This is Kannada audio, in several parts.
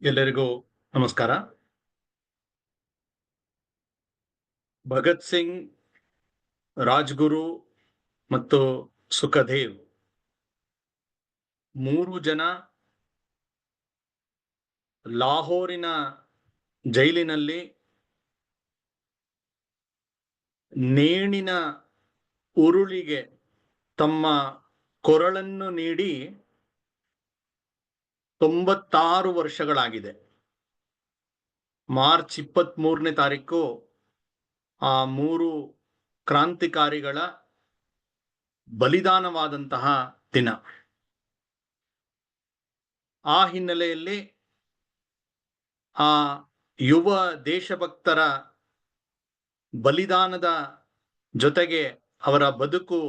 ಎಲ್ಲರಿಗೂ ನಮಸ್ಕಾರ. ಭಗತ್ ಸಿಂಗ್, ರಾಜ್ಗುರು ಮತ್ತು ಸುಖದೇವ್ 3 ಜನ ಲಾಹೋರಿನ ಜೈಲಿನಲ್ಲಿ ನೇಣಿನ ಉರುಳಿಗೆ ತಮ್ಮ ಕೊರಳನ್ನು ನೀಡಿ 96 ವರ್ಷಗಳಾಗಿದೆ. ಮಾರ್ಚ್ 23ನೇ ತಾರೀಕು ಆ 3 ಕ್ರಾಂತಿಕಾರಿಗಳ ಬಲಿದಾನವಾದಂತಹ ದಿನ. ಆ ಹಿನ್ನೆಲೆಯಲ್ಲಿ ಆ ಯುವ ದೇಶಭಕ್ತರ ಬಲಿದಾನದ ಜೊತೆಗೆ ಅವರ ಬದುಕು,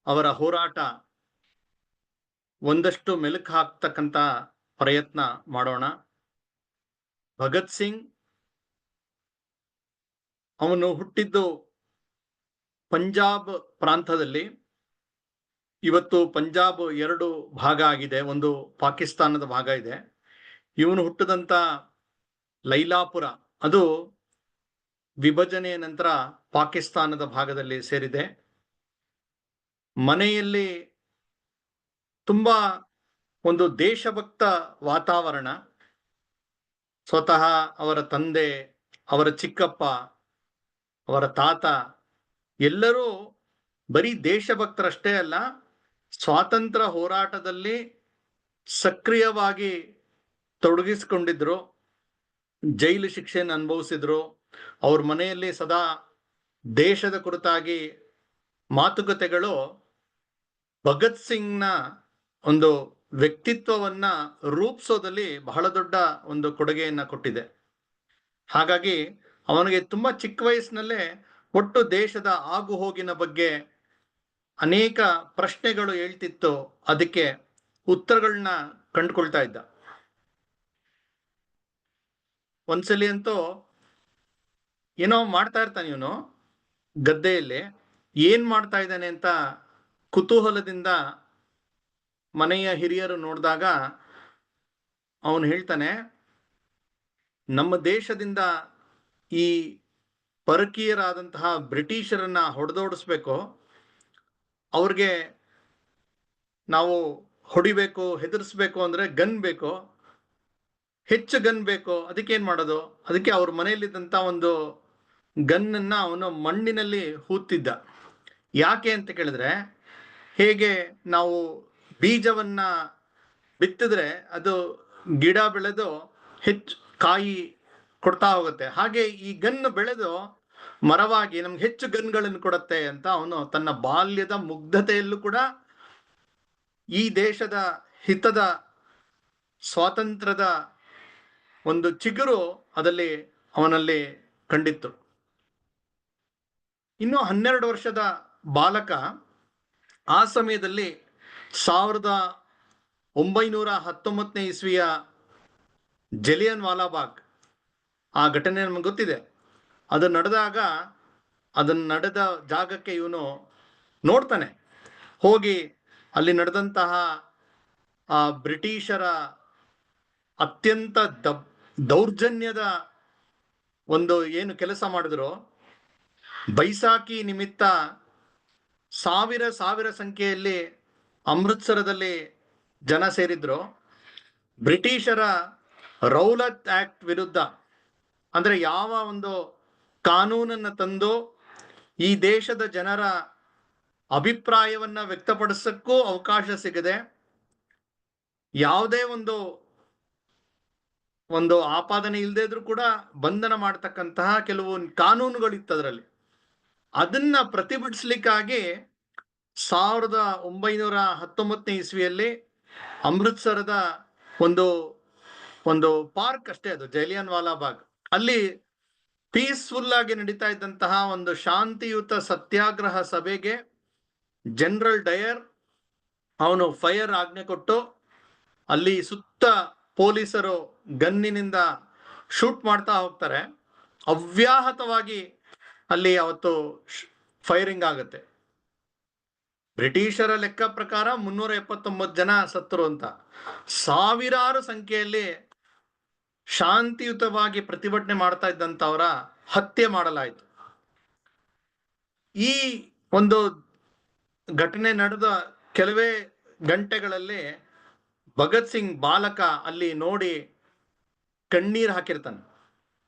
ಅವರ ಹೋರಾಟ ಒಂದಷ್ಟು ಮೆಲುಕು ಹಾಕ್ತಕ್ಕಂತ ಪ್ರಯತ್ನ ಮಾಡೋಣ. ಭಗತ್ ಸಿಂಗ್ ಅವನು ಹುಟ್ಟಿದ್ದು ಪಂಜಾಬ್ ಪ್ರಾಂತದಲ್ಲಿ. ಇವತ್ತು ಪಂಜಾಬ್ 2 ಭಾಗ ಆಗಿದೆ, ಒಂದು ಪಾಕಿಸ್ತಾನದ ಭಾಗ ಇದೆ. ಇವನು ಹುಟ್ಟಿದಂತ ಲೈಲಾಪುರ ಅದು ವಿಭಜನೆಯ ನಂತರ ಪಾಕಿಸ್ತಾನದ ಭಾಗದಲ್ಲಿ ಸೇರಿದೆ. ಮನೆಯಲ್ಲಿ ತುಂಬಾ ಒಂದು ದೇಶಭಕ್ತ ವಾತಾವರಣ. ಸ್ವತಃ ಅವರ ತಂದೆ, ಅವರ ಚಿಕ್ಕಪ್ಪ, ಅವರ ತಾತ ಎಲ್ಲರೂ ಬರೀ ದೇಶಭಕ್ತರಷ್ಟೇ ಅಲ್ಲ, ಸ್ವಾತಂತ್ರ್ಯ ಹೋರಾಟದಲ್ಲಿ ಸಕ್ರಿಯವಾಗಿ ತೊಡಗಿಸಿಕೊಂಡಿದ್ರು. ಜೈಲು ಶಿಕ್ಷೆಯನ್ನು ಅನುಭವಿಸಿದ್ರು. ಅವ್ರ ಮನೆಯಲ್ಲಿ ಸದಾ ದೇಶದ ಕುರಿತಾಗಿ ಮಾತುಕತೆಗಳು ಭಗತ್ ಸಿಂಗ್ನ ಒಂದು ವ್ಯಕ್ತಿತ್ವವನ್ನ ರೂಪಿಸೋದಲ್ಲಿ ಬಹಳ ದೊಡ್ಡ ಒಂದು ಕೊಡುಗೆಯನ್ನ ಕೊಟ್ಟಿದೆ. ಹಾಗಾಗಿ ಅವನಿಗೆ ತುಂಬಾ ಚಿಕ್ಕ ವಯಸ್ಸಿನಲ್ಲೇ ಒಟ್ಟು ದೇಶದ ಆಗು ಹೋಗಿನ ಬಗ್ಗೆ ಅನೇಕ ಪ್ರಶ್ನೆಗಳು ಹೇಳ್ತಿತ್ತು, ಅದಕ್ಕೆ ಉತ್ತರಗಳನ್ನ ಕಂಡುಕೊಳ್ತಾ ಇದ್ದ. ಒಂದ್ಸಲಿ ಅಂತೂ ಏನೋ ಮಾಡ್ತಾ ಇರ್ತಾನೆ ಇವನು ಗದ್ದೆಯಲ್ಲಿ. ಏನ್ ಮಾಡ್ತಾ ಇದ್ದಾನೆ ಅಂತ ಕುತೂಹಲದಿಂದ ಮನೆಯ ಹಿರಿಯರು ನೋಡಿದಾಗ ಅವನು ಹೇಳ್ತಾನೆ, ನಮ್ಮ ದೇಶದಿಂದ ಈ ಪರಕೀಯರಾದಂತಹ ಬ್ರಿಟಿಷರನ್ನ ಹೊಡೆದೋಡಿಸ್ಬೇಕು, ಅವ್ರಿಗೆ ನಾವು ಹೊಡಿಬೇಕು, ಹೆದರ್ಸ್ಬೇಕು ಅಂದ್ರೆ ಗನ್ ಬೇಕು, ಹೆಚ್ಚು ಗನ್ ಬೇಕು. ಅದಕ್ಕೆ ಏನ್ ಮಾಡೋದು? ಅದಕ್ಕೆ ಅವ್ರ ಮನೆಯಲ್ಲಿದ್ದಂತ ಒಂದು ಗನ್ನನ್ನ ಅವನು ಮಣ್ಣಿನಲ್ಲಿ ಹೂತಿದ್ದ. ಯಾಕೆ ಅಂತ ಕೇಳಿದ್ರೆ, ಹೇಗೆ ನಾವು ಬೀಜವನ್ನ ಬಿತ್ತಿದ್ರೆ ಅದು ಗಿಡ ಬೆಳೆದು ಹೆಚ್ಚು ಕಾಯಿ ಕೊಡ್ತಾ ಹೋಗುತ್ತೆ, ಹಾಗೆ ಈ ಗನ್ ಬೆಳೆದು ಮರವಾಗಿ ನಮ್ಗೆ ಹೆಚ್ಚು ಗನ್ಗಳನ್ನು ಕೊಡುತ್ತೆ ಅಂತ ಅವನು ತನ್ನ ಬಾಲ್ಯದ ಮುಗ್ಧತೆಯಲ್ಲೂ ಕೂಡ ಈ ದೇಶದ ಹಿತದ, ಸ್ವಾತಂತ್ರ್ಯದ ಒಂದು ಚಿಗುರು ಅದಲ್ಲಿ ಅವನಲ್ಲಿ ಕಂಡಿತ್ತು. ಇನ್ನು 12 ವರ್ಷದ ಬಾಲಕ. ಆ ಸಮಯದಲ್ಲಿ 1919ನೇ ಇಸ್ವಿಯ ಜಲಿಯನ್ ವಾಲಾಬಾಗ್ ಆ ಘಟನೆ ನಮಗೆ ಗೊತ್ತಿದೆ. ಅದು ನಡೆದಾಗ ಅದನ್ನ ನಡೆದ ಜಾಗಕ್ಕೆ ಇವನು ನೋಡ್ತಾನೆ. ಹೋಗಿ ಅಲ್ಲಿ ನಡೆದಂತಹ ಆ ಬ್ರಿಟಿಷರ ಅತ್ಯಂತ ದೌರ್ಜನ್ಯದ ಒಂದು ಏನು ಕೆಲಸ ಮಾಡಿದ್ರು, ಬೈಸಾಖಿ ನಿಮಿತ್ತ ಸಾವಿರ ಸಂಖ್ಯೆಯಲ್ಲಿ ಅಮೃತ್ಸರದಲ್ಲಿ ಜನ ಸೇರಿದ್ರು. ಬ್ರಿಟಿಷರ ರೌಲತ್ ಆಕ್ಟ್ ವಿರುದ್ಧ, ಅಂದ್ರೆ ಯಾವ ಒಂದು ಕಾನೂನನ್ನ ತಂದು ಈ ದೇಶದ ಜನರ ಅಭಿಪ್ರಾಯವನ್ನ ವ್ಯಕ್ತಪಡಿಸಕ್ಕೂ ಅವಕಾಶ ಸಿಗದೆ, ಯಾವುದೇ ಒಂದು ಆಪಾದನೆ ಇಲ್ಲದೆ ಇದ್ರೂ ಕೂಡ ಬಂಧನ ಮಾಡತಕ್ಕಂತಹ ಕೆಲವು ಕಾನೂನುಗಳಿತ್ತು ಅದರಲ್ಲಿ. ಅದನ್ನ ಪ್ರತಿಭಟಿಸ್ಲಿಕ್ಕಾಗಿ 1919ನೇ ಇಸ್ವಿಯಲ್ಲಿ ಅಮೃತ್ಸರದ ಒಂದು ಪಾರ್ಕ್ ಅಷ್ಟೇ, ಅದು ಜಲಿಯನ್ ವಾಲಾಬಾಗ್, ಅಲ್ಲಿ ಪೀಸ್ಫುಲ್ ಆಗಿ ನಡೀತಾ ಇದ್ದಂತಹ ಒಂದು ಶಾಂತಿಯುತ ಸತ್ಯಾಗ್ರಹ ಸಭೆಗೆ ಜನರಲ್ ಡಯರ್ ಅವನು ಫೈರ್ ಆಜ್ಞೆ ಕೊಟ್ಟು, ಅಲ್ಲಿ ಸುತ್ತ ಪೊಲೀಸರು ಗನ್ನಿನಿಂದ ಶೂಟ್ ಮಾಡ್ತಾ ಹೋಗ್ತಾರೆ. ಅವ್ಯಾಹತವಾಗಿ ಅಲ್ಲಿ ಅವತ್ತು ಫೈರಿಂಗ್ ಆಗುತ್ತೆ. ಬ್ರಿಟಿಷರ ಲೆಕ್ಕ ಪ್ರಕಾರ 379 ಜನ ಸತ್ತರು ಅಂತ. ಸಾವಿರಾರು ಸಂಖ್ಯೆಯಲ್ಲಿ ಶಾಂತಿಯುತವಾಗಿ ಪ್ರತಿಭಟನೆ ಮಾಡ್ತಾ ಇದ್ದಂಥವರ ಹತ್ಯೆ ಮಾಡಲಾಯಿತು. ಈ ಒಂದು ಘಟನೆ ನಡೆದ ಕೆಲವೇ ಗಂಟೆಗಳಲ್ಲಿ ಭಗತ್ ಸಿಂಗ್ ಬಾಲಕ ಅಲ್ಲಿ ನೋಡಿ ಕಣ್ಣೀರು ಹಾಕಿರ್ತಾನೆ.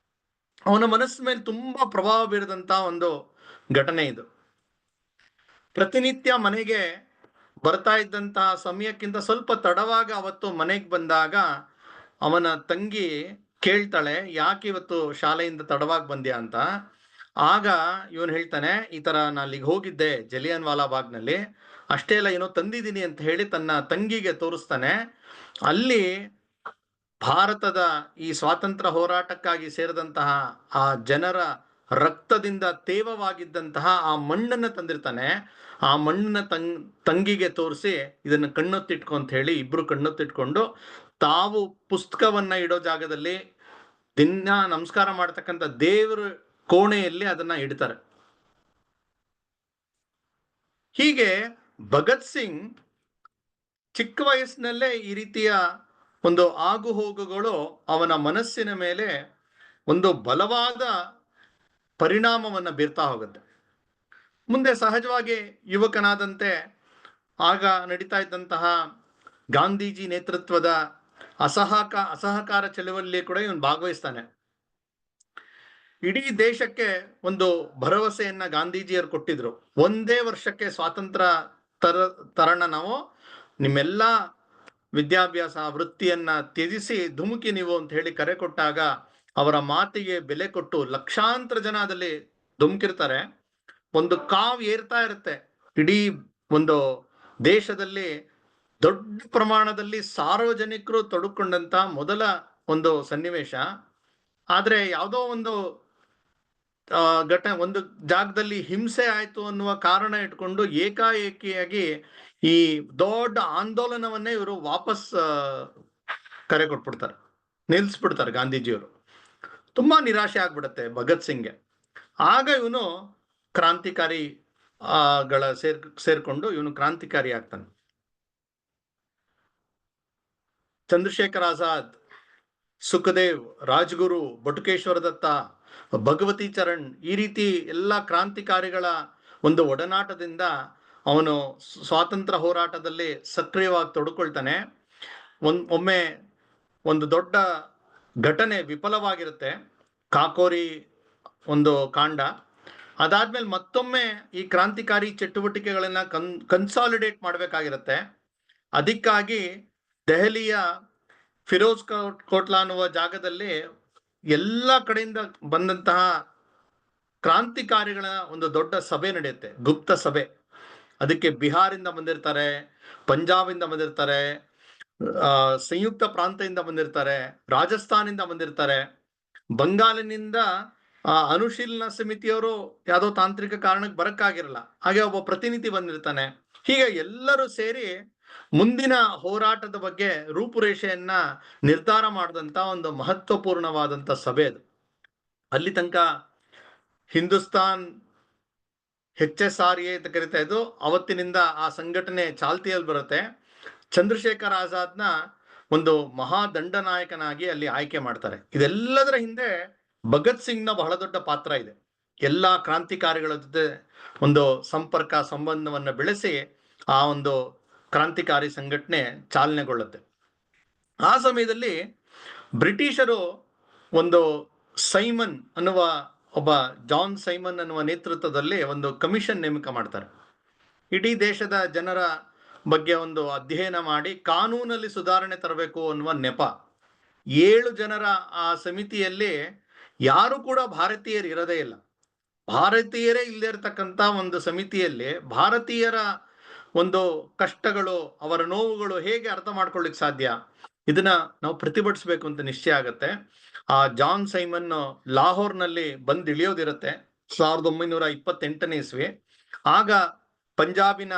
ಅವನ ಮನಸ್ಸಿನ ಮೇಲೆ ತುಂಬಾ ಪ್ರಭಾವ ಬೀರಿದಂತ ಒಂದು ಘಟನೆ ಇದು. ಪ್ರತಿನಿತ್ಯ ಮನೆಗೆ ಬರ್ತಾ ಇದ್ದಂತಹ ಸಮಯಕ್ಕಿಂತ ಸ್ವಲ್ಪ ತಡವಾಗಿ ಅವತ್ತು ಮನೆಗೆ ಬಂದಾಗ ಅವನ ತಂಗಿ ಕೇಳ್ತಾಳೆ, ಯಾಕೆ ಇವತ್ತು ಶಾಲೆಯಿಂದ ತಡವಾಗಿ ಬಂದ್ಯಾ ಅಂತ. ಆಗ ಇವನು ಹೇಳ್ತಾನೆ, ಈ ತರ ನಾನು ಅಲ್ಲಿಗೆ ಹೋಗಿದ್ದೆ ಜಲಿಯನ್ ವಾಲಾ ಬಾಗ್ನಲ್ಲಿ, ಅಷ್ಟೇ ಅಲ್ಲ ಏನೋ ತಂದಿದ್ದೀನಿ ಅಂತ ಹೇಳಿ ತನ್ನ ತಂಗಿಗೆ ತೋರಿಸ್ತಾನೆ. ಅಲ್ಲಿ ಭಾರತದ ಈ ಸ್ವಾತಂತ್ರ್ಯ ಹೋರಾಟಕ್ಕಾಗಿ ಸೇರಿದಂತಹ ಆ ಜನರ ರಕ್ತದಿಂದ ತೇವವಾಗಿದ್ದಂತಹ ಆ ಮಣ್ಣನ್ನ ತಂದಿರ್ತಾನೆ. ಆ ಮಣ್ಣನ್ನ ತಂಗಿಗೆ ತೋರಿಸಿ ಇದನ್ನ ಕಣ್ಣೊತ್ತಿಟ್ಕೊ ಅಂತ ಹೇಳಿ ಇಬ್ರು ಕಣ್ಣೊತ್ತಿಟ್ಕೊಂಡು ತಾವು ಪುಸ್ತಕವನ್ನ ಇಡೋ ಜಾಗದಲ್ಲಿ ದಿನ ನಮಸ್ಕಾರ ಮಾಡ್ತಕ್ಕಂಥ ದೇವರ ಕೋಣೆಯಲ್ಲಿ ಅದನ್ನ ಇಡ್ತಾರೆ. ಹೀಗೆ ಭಗತ್ ಸಿಂಗ್ ಚಿಕ್ಕ ವಯಸ್ಸಿನಲ್ಲೇ ಈ ರೀತಿಯ ಒಂದು ಆಗು ಹೋಗುಗಳು ಅವನ ಮನಸ್ಸಿನ ಮೇಲೆ ಒಂದು ಬಲವಾದ ಪರಿಣಾಮವನ್ನು ಬೀರ್ತಾ ಹೋಗುತ್ತೆ. ಮುಂದೆ ಸಹಜವಾಗಿ ಯುವಕನಾದಂತೆ ಆಗ ನಡೀತಾ ಇದ್ದಂತಹ ಗಾಂಧೀಜಿ ನೇತೃತ್ವದ ಅಸಹಕಾರ ಚಳವಳಿಯಲ್ಲಿ ಕೂಡ ಇವನು ಭಾಗವಹಿಸ್ತಾನೆ. ಇಡೀ ದೇಶಕ್ಕೆ ಒಂದು ಭರವಸೆಯನ್ನ ಗಾಂಧೀಜಿಯವರು ಕೊಟ್ಟಿದ್ರು. ಒಂದೇ ವರ್ಷಕ್ಕೆ ಸ್ವಾತಂತ್ರ್ಯ ತರಣ ನಾವು ನಿಮ್ಮೆಲ್ಲ ವಿದ್ಯಾಭ್ಯಾಸ ವೃತ್ತಿಯನ್ನ ತ್ಯಜಿಸಿ ಧುಮುಕಿ ನೀವು ಅಂತ ಹೇಳಿ ಕರೆ ಕೊಟ್ಟಾಗ ಅವರ ಮಾತಿಗೆ ಬೆಲೆ ಕೊಟ್ಟು ಲಕ್ಷಾಂತರ ಜನ ಅದಲ್ಲಿ ಧುಮುಕಿರ್ತಾರೆ. ಒಂದು ಕಾವು ಏರ್ತಾ ಇರುತ್ತೆ. ಇಡೀ ಒಂದು ದೇಶದಲ್ಲಿ ದೊಡ್ಡ ಪ್ರಮಾಣದಲ್ಲಿ ಸಾರ್ವಜನಿಕರು ತೊಡಕೊಂಡಂತ ಮೊದಲ ಒಂದು ಸನ್ನಿವೇಶ. ಆದ್ರೆ ಯಾವುದೋ ಒಂದು ಒಂದು ಜಾಗದಲ್ಲಿ ಹಿಂಸೆ ಆಯ್ತು ಅನ್ನುವ ಕಾರಣ ಇಟ್ಕೊಂಡು ಏಕಾಏಕಿಯಾಗಿ ಈ ದೊಡ್ಡ ಆಂದೋಲನವನ್ನೇ ಇವರು ವಾಪಸ್ ಕರೆ ಕೊಟ್ಬಿಡ್ತಾರೆ, ನಿಲ್ಸ್ಬಿಡ್ತಾರೆ ಗಾಂಧೀಜಿಯವರು. ತುಂಬಾ ನಿರಾಶೆ ಆಗ್ಬಿಡುತ್ತೆ ಭಗತ್ ಸಿಂಗ್ಗೆ. ಆಗ ಇವನು ಕ್ರಾಂತಿಕಾರಿ ಸೇರ್ಕೊಂಡು ಇವನು ಕ್ರಾಂತಿಕಾರಿ ಆಗ್ತಾನೆ. ಚಂದ್ರಶೇಖರ್ ಆಜಾದ್, ಸುಖದೇವ್, ರಾಜ್ಗುರು, ಬಟುಕೇಶ್ವರ ದತ್ತ, ಭಗವತಿ ಚರಣ್, ಈ ರೀತಿ ಎಲ್ಲ ಕ್ರಾಂತಿಕಾರಿಗಳ ಒಂದು ಒಡನಾಟದಿಂದ ಅವನು ಸ್ವಾತಂತ್ರ್ಯ ಹೋರಾಟದಲ್ಲಿ ಸಕ್ರಿಯವಾಗಿ ತೊಡ್ಕೊಳ್ತಾನೆ. ಒಮ್ಮೆ ಒಂದು ದೊಡ್ಡ ಘಟನೆ ವಿಫಲವಾಗಿರುತ್ತೆ, ಕಾಕೋರಿ ಒಂದು ಕಾಂಡ. ಅದಾದ್ಮೇಲೆ ಮತ್ತೊಮ್ಮೆ ಈ ಕ್ರಾಂತಿಕಾರಿ ಚಟುವಟಿಕೆಗಳನ್ನ ಕನ್ಸಾಲಿಡೇಟ್ ಮಾಡಬೇಕಾಗಿರುತ್ತೆ. ಅದಕ್ಕಾಗಿ ದೆಹಲಿಯ ಫಿರೋಜ್ ಕೋಟ್ಲಾ ಅನ್ನುವ ಜಾಗದಲ್ಲಿ ಎಲ್ಲ ಕಡೆಯಿಂದ ಬಂದಂತಹ ಕ್ರಾಂತಿಕಾರಿಗಳ ಒಂದು ದೊಡ್ಡ ಸಭೆ ನಡೆಯುತ್ತೆ, ಗುಪ್ತ ಸಭೆ. ಅದಕ್ಕೆ ಬಿಹಾರಿಂದ ಬಂದಿರ್ತಾರೆ, ಪಂಜಾಬಿಂದ ಬಂದಿರ್ತಾರೆ, ಸಂಯುಕ್ತ ಪ್ರಾಂತದಿಂದ ಬಂದಿರ್ತಾರೆ, ರಾಜಸ್ಥಾನಿಂದ ಬಂದಿರ್ತಾರೆ, ಬಂಗಾಲಿನಿಂದ ಅನುಶೀಲನಾ ಸಮಿತಿಯವರು ಯಾವುದೋ ತಾಂತ್ರಿಕ ಕಾರಣಕ್ಕೆ ಬರಕ್ಕಾಗಿರಲ್ಲ, ಹಾಗೆ ಒಬ್ಬ ಪ್ರತಿನಿಧಿ ಬಂದಿರ್ತಾನೆ. ಹೀಗೆ ಎಲ್ಲರೂ ಸೇರಿ ಮುಂದಿನ ಹೋರಾಟದ ಬಗ್ಗೆ ರೂಪುರೇಷೆಯನ್ನ ನಿರ್ಧಾರ ಮಾಡಿದಂತ ಒಂದು ಮಹತ್ವಪೂರ್ಣವಾದಂತ ಸಭೆ ಅದು. ಅಲ್ಲಿ ತನಕ ಹಿಂದೂಸ್ತಾನ್ HSRA ಅಂತ ಕರಿತಾ ಇದ್ದು, ಅವತ್ತಿನಿಂದ ಆ ಸಂಘಟನೆ ಚಾಲ್ತಿಯಲ್ಲಿ ಬರುತ್ತೆ. ಚಂದ್ರಶೇಖರ್ ಆಜಾದ್ನ ಒಂದು ಮಹಾದಂಡನಾಯಕನಾಗಿ ಅಲ್ಲಿ ಆಯ್ಕೆ ಮಾಡ್ತಾರೆ. ಇದೆಲ್ಲದರ ಹಿಂದೆ ಭಗತ್ ಸಿಂಗ್ನ ಬಹಳ ದೊಡ್ಡ ಪಾತ್ರ ಇದೆ. ಎಲ್ಲಾ ಕ್ರಾಂತಿಕಾರಿಗಳ ಜೊತೆ ಒಂದು ಸಂಪರ್ಕ ಸಂಬಂಧವನ್ನ ಬೆಳೆಸಿ ಆ ಒಂದು ಕ್ರಾಂತಿಕಾರಿ ಸಂಘಟನೆ ಚಾಲನೆಗೊಳ್ಳುತ್ತೆ. ಆ ಸಮಯದಲ್ಲಿ ಬ್ರಿಟಿಷರು ಒಂದು ಸೈಮನ್ ಅನ್ನುವ ಒಬ್ಬ ಜಾನ್ ಸೈಮನ್ ಅನ್ನುವ ನೇತೃತ್ವದಲ್ಲಿ ಒಂದು ಕಮಿಷನ್ ನೇಮಕ ಮಾಡ್ತಾರೆ. ಇಡೀ ದೇಶದ ಜನರ ಬಗ್ಗೆ ಒಂದು ಅಧ್ಯಯನ ಮಾಡಿ ಕಾನೂನಲ್ಲಿ ಸುಧಾರಣೆ ತರಬೇಕು ಅನ್ನುವ ನೆಪ. 7 ಜನರ ಆ ಸಮಿತಿಯಲ್ಲಿ ಯಾರು ಕೂಡ ಭಾರತೀಯರು ಇರೋದೇ ಇಲ್ಲ. ಭಾರತೀಯರೇ ಇಲ್ಲದೆ ಇರತಕ್ಕಂತ ಒಂದು ಸಮಿತಿಯಲ್ಲಿ ಭಾರತೀಯರ ಒಂದು ಕಷ್ಟಗಳು, ಅವರ ನೋವುಗಳು ಹೇಗೆ ಅರ್ಥ ಮಾಡ್ಕೊಳ್ಳಿಕ್ ಸಾಧ್ಯ? ಇದನ್ನ ನಾವು ಪ್ರತಿಭಟಿಸ್ಬೇಕು ಅಂತ ನಿಶ್ಚಯ ಆಗತ್ತೆ. ಆ ಜಾನ್ ಸೈಮನ್ ಲಾಹೋರ್ನಲ್ಲಿ ಬಂದು ಇಳಿಯೋದಿರುತ್ತೆ 1928ನೇ ಇಸ್ವಿ. ಆಗ ಪಂಜಾಬಿನ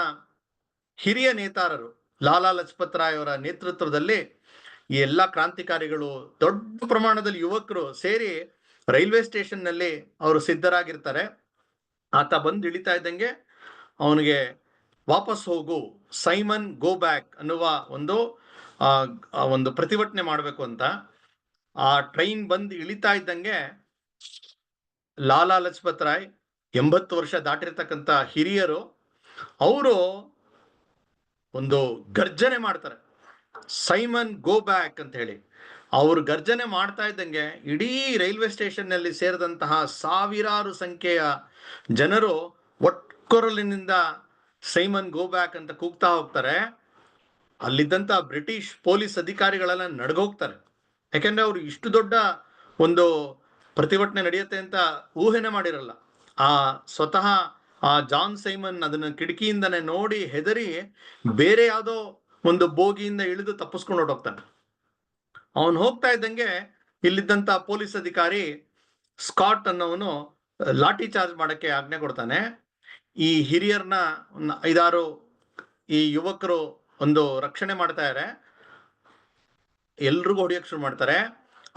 ಹಿರಿಯ ನೇತಾರರು ಲಾಲಾ ಲಜಪತ್ ರಾಯ್ ಅವರ ನೇತೃತ್ವದಲ್ಲಿ ಈ ಎಲ್ಲಾ ಕ್ರಾಂತಿಕಾರಿಗಳು, ದೊಡ್ಡ ಪ್ರಮಾಣದಲ್ಲಿ ಯುವಕರು ಸೇರಿ ರೈಲ್ವೆ ಸ್ಟೇಷನ್ ನಲ್ಲಿ ಅವರು ಸಿದ್ಧರಾಗಿರ್ತಾರೆ. ಆತ ಬಂದು ಇಳಿತಾ ಇದ್ದಂಗೆ ಅವನಿಗೆ ವಾಪಸ್ ಹೋಗು, ಸೈಮನ್ ಗೋ ಬ್ಯಾಕ್ ಅನ್ನುವ ಒಂದು ಪ್ರತಿಭಟನೆ ಮಾಡಬೇಕು ಅಂತ. ಆ ಟ್ರೈನ್ ಬಂದು ಇಳಿತಾ ಇದ್ದಂಗೆ ಲಾಲಾ ಲಜಪತ್ ರಾಯ್ 80 ವರ್ಷ ದಾಟಿರ್ತಕ್ಕಂಥ ಹಿರಿಯರು ಅವರು ಒಂದು ಗರ್ಜನೆ ಮಾಡ್ತಾರೆ, ಸೈಮನ್ ಗೋ ಬ್ಯಾಕ್ ಅಂತ ಹೇಳಿ. ಅವರು ಗರ್ಜನೆ ಮಾಡ್ತಾ ಇದ್ದಂಗೆ ಇಡೀ ರೈಲ್ವೆ ಸ್ಟೇಷನ್ ನಲ್ಲಿ ಸೇರಿದಂತಹ ಸಾವಿರಾರು ಸಂಖ್ಯೆಯ ಜನರು ಒಟ್ಕೊರಲಿನಿಂದ ಸೈಮನ್ ಗೋ ಬ್ಯಾಕ್ ಅಂತ ಕೂಗ್ತಾ ಹೋಗ್ತಾರೆ. ಅಲ್ಲಿದ್ದಂತ ಬ್ರಿಟಿಷ್ ಪೊಲೀಸ್ ಅಧಿಕಾರಿಗಳೆಲ್ಲ ನಡ್ಗೋಗ್ತಾರೆ. ಯಾಕೆಂದ್ರೆ ಅವರು ಇಷ್ಟು ದೊಡ್ಡ ಒಂದು ಪ್ರತಿಭಟನೆ ನಡೆಯುತ್ತೆ ಅಂತ ಊಹೆನೆ ಮಾಡಿರಲ್ಲ. ಆ ಸ್ವತಃ ಆ ಜಾನ್ ಸೈಮನ್ ಅದನ್ನ ಕಿಟಕಿಯಿಂದನೇ ನೋಡಿ ಹೆದರಿ ಬೇರೆ ಯಾವುದೋ ಒಂದು ಬೋಗಿಯಿಂದ ಇಳಿದು ತಪ್ಪಿಸ್ಕೊಂಡು ಹೊರಟೋಗ್ತಾನೆ. ಅವನು ಹೋಗ್ತಾ ಇದ್ದಂಗೆ ಇಲ್ಲಿದ್ದಂತ ಪೊಲೀಸ್ ಅಧಿಕಾರಿ ಸ್ಕಾಟ್ ಅನ್ನೋವನು ಲಾಠಿ ಚಾರ್ಜ್ ಮಾಡಕ್ಕೆ ಆಜ್ಞೆ ಕೊಡ್ತಾನೆ. ಈ ಹಿರಿಯರ್ನ 5-6 ಈ ಯುವಕರು ಒಂದು ರಕ್ಷಣೆ ಮಾಡ್ತಾ ಇದ್ದಾರೆ, ಎಲ್ರಿಗೂ ಹೊಡಿಯಕ್ಕೆ ಶುರು ಮಾಡ್ತಾರೆ.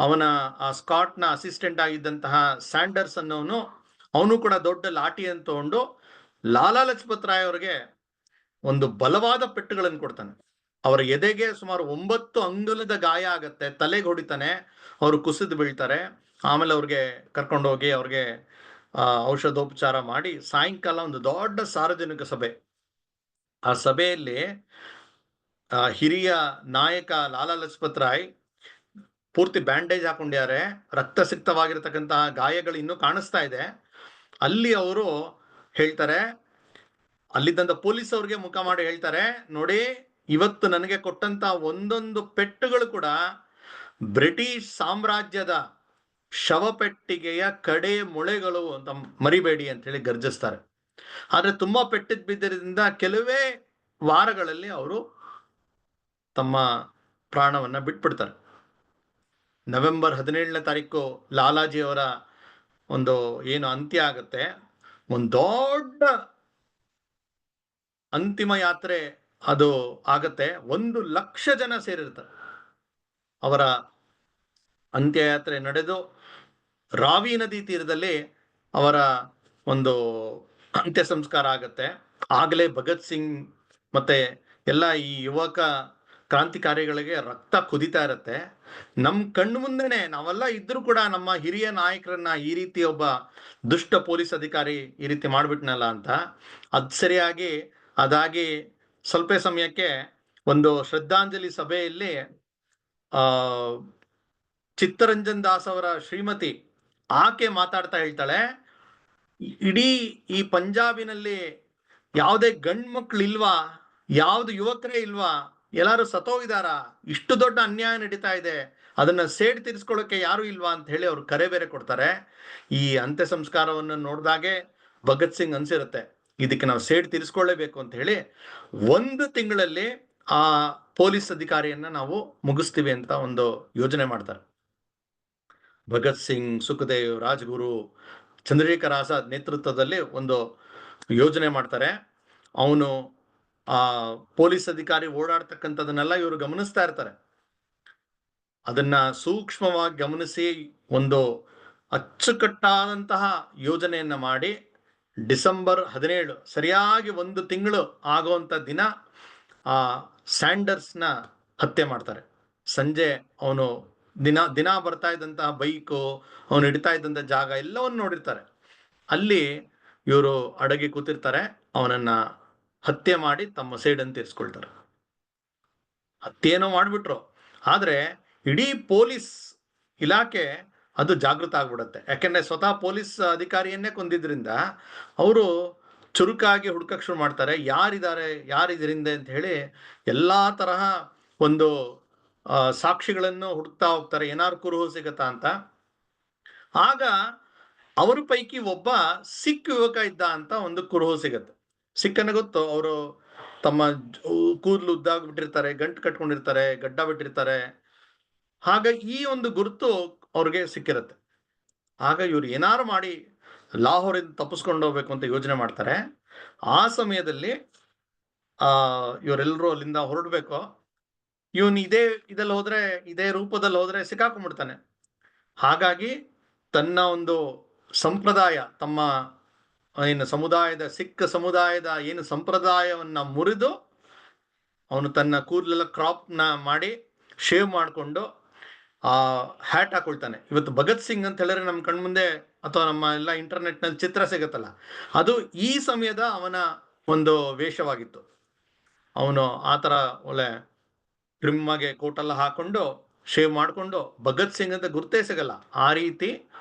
ಅವನ ಆ ಸ್ಕಾಟ್ ನ ಅಸಿಸ್ಟೆಂಟ್ ಆಗಿದ್ದಂತಹ ಸ್ಯಾಂಡರ್ಸ್ ಅನ್ನೋನು ಅವನು ಕೂಡ ದೊಡ್ಡ ಲಾಠಿ ಅಂತ ತಗೊಂಡು ಲಾಲಾ ಲಜಪತ್ ರಾಯ್ ಅವರಿಗೆ ಒಂದು ಬಲವಾದ ಪೆಟ್ಟುಗಳನ್ನು ಕೊಡ್ತಾನೆ. ಅವರ ಎದೆಗೆ ಸುಮಾರು 9 ಅಂಗುಲದ ಗಾಯ ಆಗತ್ತೆ, ತಲೆಗೆ ಹೊಡಿತಾನೆ, ಅವರು ಕುಸಿದು ಬೀಳ್ತಾರೆ. ಆಮೇಲೆ ಅವ್ರಿಗೆ ಕರ್ಕೊಂಡು ಹೋಗಿ ಅವ್ರಿಗೆ ಔಷಧೋಪಚಾರ ಮಾಡಿ ಸಾಯಂಕಾಲ ಒಂದು ದೊಡ್ಡ ಸಾರ್ವಜನಿಕ ಸಭೆ. ಆ ಸಭೆಯಲ್ಲಿ ಹಿರಿಯ ನಾಯಕ ಲಾಲಾ ಲಜಪತ್ ರಾಯ್ ಪೂರ್ತಿ ಬ್ಯಾಂಡೇಜ್ ಹಾಕೊಂಡಿದ್ದಾರೆ, ರಕ್ತಸಿಕ್ತವಾಗಿರ್ತಕ್ಕಂತಹ ಗಾಯಗಳು ಇನ್ನೂ ಕಾಣಿಸ್ತಾ ಇದೆ. ಅಲ್ಲಿ ಅವರು ಹೇಳ್ತಾರೆ, ಅಲ್ಲಿದ್ದಂತ ಪೊಲೀಸ್ ಅವ್ರಿಗೆ ಮುಖ ಮಾಡಿ ಹೇಳ್ತಾರೆ, ನೋಡಿ ಇವತ್ತು ನನಗೆ ಕೊಟ್ಟಂತ ಒಂದೊಂದು ಪೆಟ್ಟುಗಳು ಕೂಡ ಬ್ರಿಟಿಷ್ ಸಾಮ್ರಾಜ್ಯದ ಶವಪೆಟ್ಟಿಗೆಯ ಕಡೆ ಮೊಳೆಗಳು ಅಂತ ಮರಿಬೇಡಿ ಅಂತ ಹೇಳಿ ಗರ್ಜಿಸ್ತಾರೆ. ಆದ್ರೆ ತುಂಬಾ ಪೆಟ್ಟಿದ್ ಬಿದ್ದರಿಂದ ಕೆಲವೇ ವಾರಗಳಲ್ಲಿ ಅವರು ತಮ್ಮ ಪ್ರಾಣವನ್ನ ಬಿಟ್ಬಿಡ್ತಾರೆ. ನವೆಂಬರ್ 17ನೇ ತಾರೀಕು ಲಾಲಾಜಿ ಅವರ ಒಂದು ಏನು ಅಂತ್ಯ ಆಗುತ್ತೆ. ಒಂದು ದೊಡ್ಡ ಅಂತಿಮ ಯಾತ್ರೆ ಅದು ಆಗತ್ತೆ. 1 ಲಕ್ಷ ಜನ ಸೇರಿರ್ತಾರೆ. ಅವರ ಅಂತ್ಯಯಾತ್ರೆ ನಡೆದು ರಾವಿ ನದಿ ತೀರದಲ್ಲಿ ಅವರ ಒಂದು ಅಂತ್ಯ ಸಂಸ್ಕಾರ ಆಗತ್ತೆ. ಆಗಲೇ ಭಗತ್ ಸಿಂಗ್ ಮತ್ತೆ ಎಲ್ಲ ಈ ಯುವಕ ಕ್ರಾಂತಿಕಾರಿಗಳಿಗೆ ರಕ್ತ ಕುದಿತಾ ಇರತ್ತೆ. ನಮ್ ಕಣ್ಣು ಮುಂದೆನೆ ನಾವೆಲ್ಲ ಇದ್ರೂ ಕೂಡ ನಮ್ಮ ಹಿರಿಯ ನಾಯಕರನ್ನ ಈ ರೀತಿ ಒಬ್ಬ ದುಷ್ಟ ಪೊಲೀಸ್ ಅಧಿಕಾರಿ ಈ ರೀತಿ ಮಾಡ್ಬಿಟ್ನಲ್ಲ ಅಂತ. ಅದ್ ಸರಿಯಾಗಿ ಅದಾಗಿ ಸ್ವಲ್ಪ ಸಮಯಕ್ಕೆ ಒಂದು ಶ್ರದ್ಧಾಂಜಲಿ ಸಭೆಯಲ್ಲಿ ಚಿತ್ತರಂಜನ್ ದಾಸ್ ಅವರ ಶ್ರೀಮತಿ ಆಕೆ ಮಾತಾಡ್ತಾ ಹೇಳ್ತಾಳೆ, ಇಡೀ ಈ ಪಂಜಾಬಿನಲ್ಲಿ ಯಾವುದೇ ಗಂಡ್ ಮಕ್ಳು ಇಲ್ವಾ, ಯಾವ್ದು ಯುವಕರೇ ಇಲ್ವಾ, ಎಲ್ಲಾರು ಸತ್ತೋಗಿದಾರ, ಇಷ್ಟು ದೊಡ್ಡ ಅನ್ಯಾಯ ನಡೀತಾ ಇದೆ, ಅದನ್ನ ಸೇಡ್ ತೀರಿಸ್ಕೊಳ್ಳೋಕೆ ಯಾರು ಇಲ್ವಾ ಅಂತ ಹೇಳಿ ಅವ್ರು ಕರೆ ಬೇರೆ ಕೊಡ್ತಾರೆ. ಈ ಅಂತ್ಯ ಸಂಸ್ಕಾರವನ್ನು ನೋಡಿದಾಗೆ ಭಗತ್ ಸಿಂಗ್ ಅನ್ಸಿರುತ್ತೆ, ಇದಕ್ಕೆ ನಾವು ಸೇಡ್ ತೀರಿಸ್ಕೊಳ್ಳೇಬೇಕು ಅಂತ ಹೇಳಿ 1 ತಿಂಗಳಲ್ಲಿ ಆ ಪೊಲೀಸ್ ಅಧಿಕಾರಿಯನ್ನ ನಾವು ಮುಗಿಸ್ತೀವಿ ಅಂತ ಒಂದು ಯೋಜನೆ ಮಾಡ್ತಾರೆ. ಭಗತ್ ಸಿಂಗ್, ಸುಖದೇವ್, ರಾಜ್ಗುರು, ಚಂದ್ರಶೇಖರ್ ಆಜಾದ್ ನೇತೃತ್ವದಲ್ಲಿ ಒಂದು ಯೋಜನೆ ಮಾಡ್ತಾರೆ. ಅವನು ಆ ಪೊಲೀಸ್ ಅಧಿಕಾರಿ ಓಡಾಡ್ತಕ್ಕಂಥದನ್ನೆಲ್ಲ ಇವರು ಗಮನಿಸ್ತಾ ಇರ್ತಾರೆ. ಅದನ್ನ ಸೂಕ್ಷ್ಮವಾಗಿ ಗಮನಿಸಿ ಒಂದು ಅಚ್ಚುಕಟ್ಟಾದಂತಹ ಯೋಜನೆಯನ್ನ ಮಾಡಿ ಡಿಸೆಂಬರ್ 17 ಸರಿಯಾಗಿ 1 ತಿಂಗಳು ಆಗುವಂತ ದಿನ ಆ ಸ್ಯಾಂಡರ್ಸ್ನ ಹತ್ಯೆ ಮಾಡ್ತಾರೆ. ಸಂಜೆ ಅವನು ದಿನ ಬರ್ತಾ ಇದ್ದಂತಹ ಬೈಕು, ಅವನು ಹಿಡಿತಾ ಇದ್ದಂತ ಜಾಗ ಎಲ್ಲವನ್ನು ನೋಡಿರ್ತಾರೆ. ಅಲ್ಲಿ ಇವರು ಅಡಗಿ ಕೂತಿರ್ತಾರೆ. ಅವನನ್ನ ಹತ್ಯೆ ಮಾಡಿ ತಮ್ಮ ಸೇಡನ್ನು ತೀರಿಸ್ಕೊಳ್ತಾರೆ. ಹತ್ಯೆನೋ ಮಾಡ್ಬಿಟ್ರು, ಆದ್ರೆ ಇಡೀ ಪೊಲೀಸ್ ಇಲಾಖೆ ಅದು ಜಾಗೃತ ಆಗ್ಬಿಡುತ್ತೆ. ಯಾಕೆಂದ್ರೆ ಸ್ವತಃ ಪೊಲೀಸ್ ಅಧಿಕಾರಿಯನ್ನೇ ಕೊಂದಿದ್ರಿಂದ ಅವರು ಚುರುಕಾಗಿ ಹುಡುಕಕ್ಕೆ ಶುರು ಮಾಡ್ತಾರೆ, ಯಾರಿದರಿಂದ ಅಂತ ಹೇಳಿ ಎಲ್ಲಾ ತರಹ ಒಂದು ಸಾಕ್ಷಿಗಳನ್ನು ಹುಡುಕ್ತಾ ಹೋಗ್ತಾರೆ, ಏನಾರು ಕುರುಹು ಸಿಗತ್ತಾ ಅಂತ. ಆಗ ಅವರ ಪೈಕಿ ಒಬ್ಬ ಸಿಖ್ ಯುವಕ ಇದ್ದ ಅಂತ ಒಂದು ಕುರುಹು ಸಿಗತ್ತೆ. ಸಿಕ್ಕನ್ನ ಗೊತ್ತು, ಅವರು ತಮ್ಮ ಕೂದಲು ಉದ್ದಾಗ್ಬಿಟ್ಟಿರ್ತಾರೆ, ಗಂಟು ಕಟ್ಕೊಂಡಿರ್ತಾರೆ, ಗಡ್ಡ ಬಿಟ್ಟಿರ್ತಾರೆ. ಹಾಗಾಗಿ ಈ ಒಂದು ಗುರುತು ಅವ್ರಿಗೆ ಸಿಕ್ಕಿರತ್ತೆ. ಆಗ ಇವ್ರು ಏನಾರು ಮಾಡಿ ಲಾಹೋರಿಂದ ತಪ್ಪಿಸ್ಕೊಂಡು ಹೋಗ್ಬೇಕು ಅಂತ ಯೋಜನೆ ಮಾಡ್ತಾರೆ. ಆ ಸಮಯದಲ್ಲಿ ಇವರೆಲ್ಲರೂ ಅಲ್ಲಿಂದ ಹೊರಡ್ಬೇಕು. ಇವನು ಇದೇ ರೂಪದಲ್ಲಿ ಹೋದ್ರೆ ಸಿಕ್ಕಾಕೊಂಡ್ಬಿಡ್ತಾನೆ. ಹಾಗಾಗಿ ತನ್ನ ಒಂದು ಸಂಪ್ರದಾಯ, ತಮ್ಮ ಏನು ಸಮುದಾಯದ ಸಿಖ್ ಸಮುದಾಯದ ಏನು ಸಂಪ್ರದಾಯವನ್ನ ಮುರಿದು ಅವನು ತನ್ನ ಕೂದಲೆಲ್ಲ ಕ್ರಾಪ್ನ ಮಾಡಿ ಶೇವ್ ಮಾಡಿಕೊಂಡು ಹ್ಯಾಟ್ ಹಾಕೊಳ್ತಾನೆ. ಇವತ್ತು ಭಗತ್ ಸಿಂಗ್ ಅಂತ ಹೇಳಿದ್ರೆ ನಮ್ಮ ಕಣ್ಮುಂದೆ ಅಥವಾ ನಮ್ಮ ಎಲ್ಲ ಇಂಟರ್ನೆಟ್ ನಲ್ಲಿ ಚಿತ್ರ ಸಿಗುತ್ತಲ್ಲ, ಅದು ಈ ಸಮಯದ ಅವನ ಒಂದು ವೇಷವಾಗಿತ್ತು. ಅವನು ಆತರ ಒಳ್ಳೆ ಟ್ರಿಮ್ ಆಗಿ ಕೋಟ್ ಎಲ್ಲ ಹಾಕೊಂಡು ಶೇವ್ ಮಾಡ್ಕೊಂಡು ಭಗತ್ ಸಿಂಗ್ ಅಂತ ಗುರ್ತೇ ಸಿಗಲ್ಲ. ಆ ರೀತಿ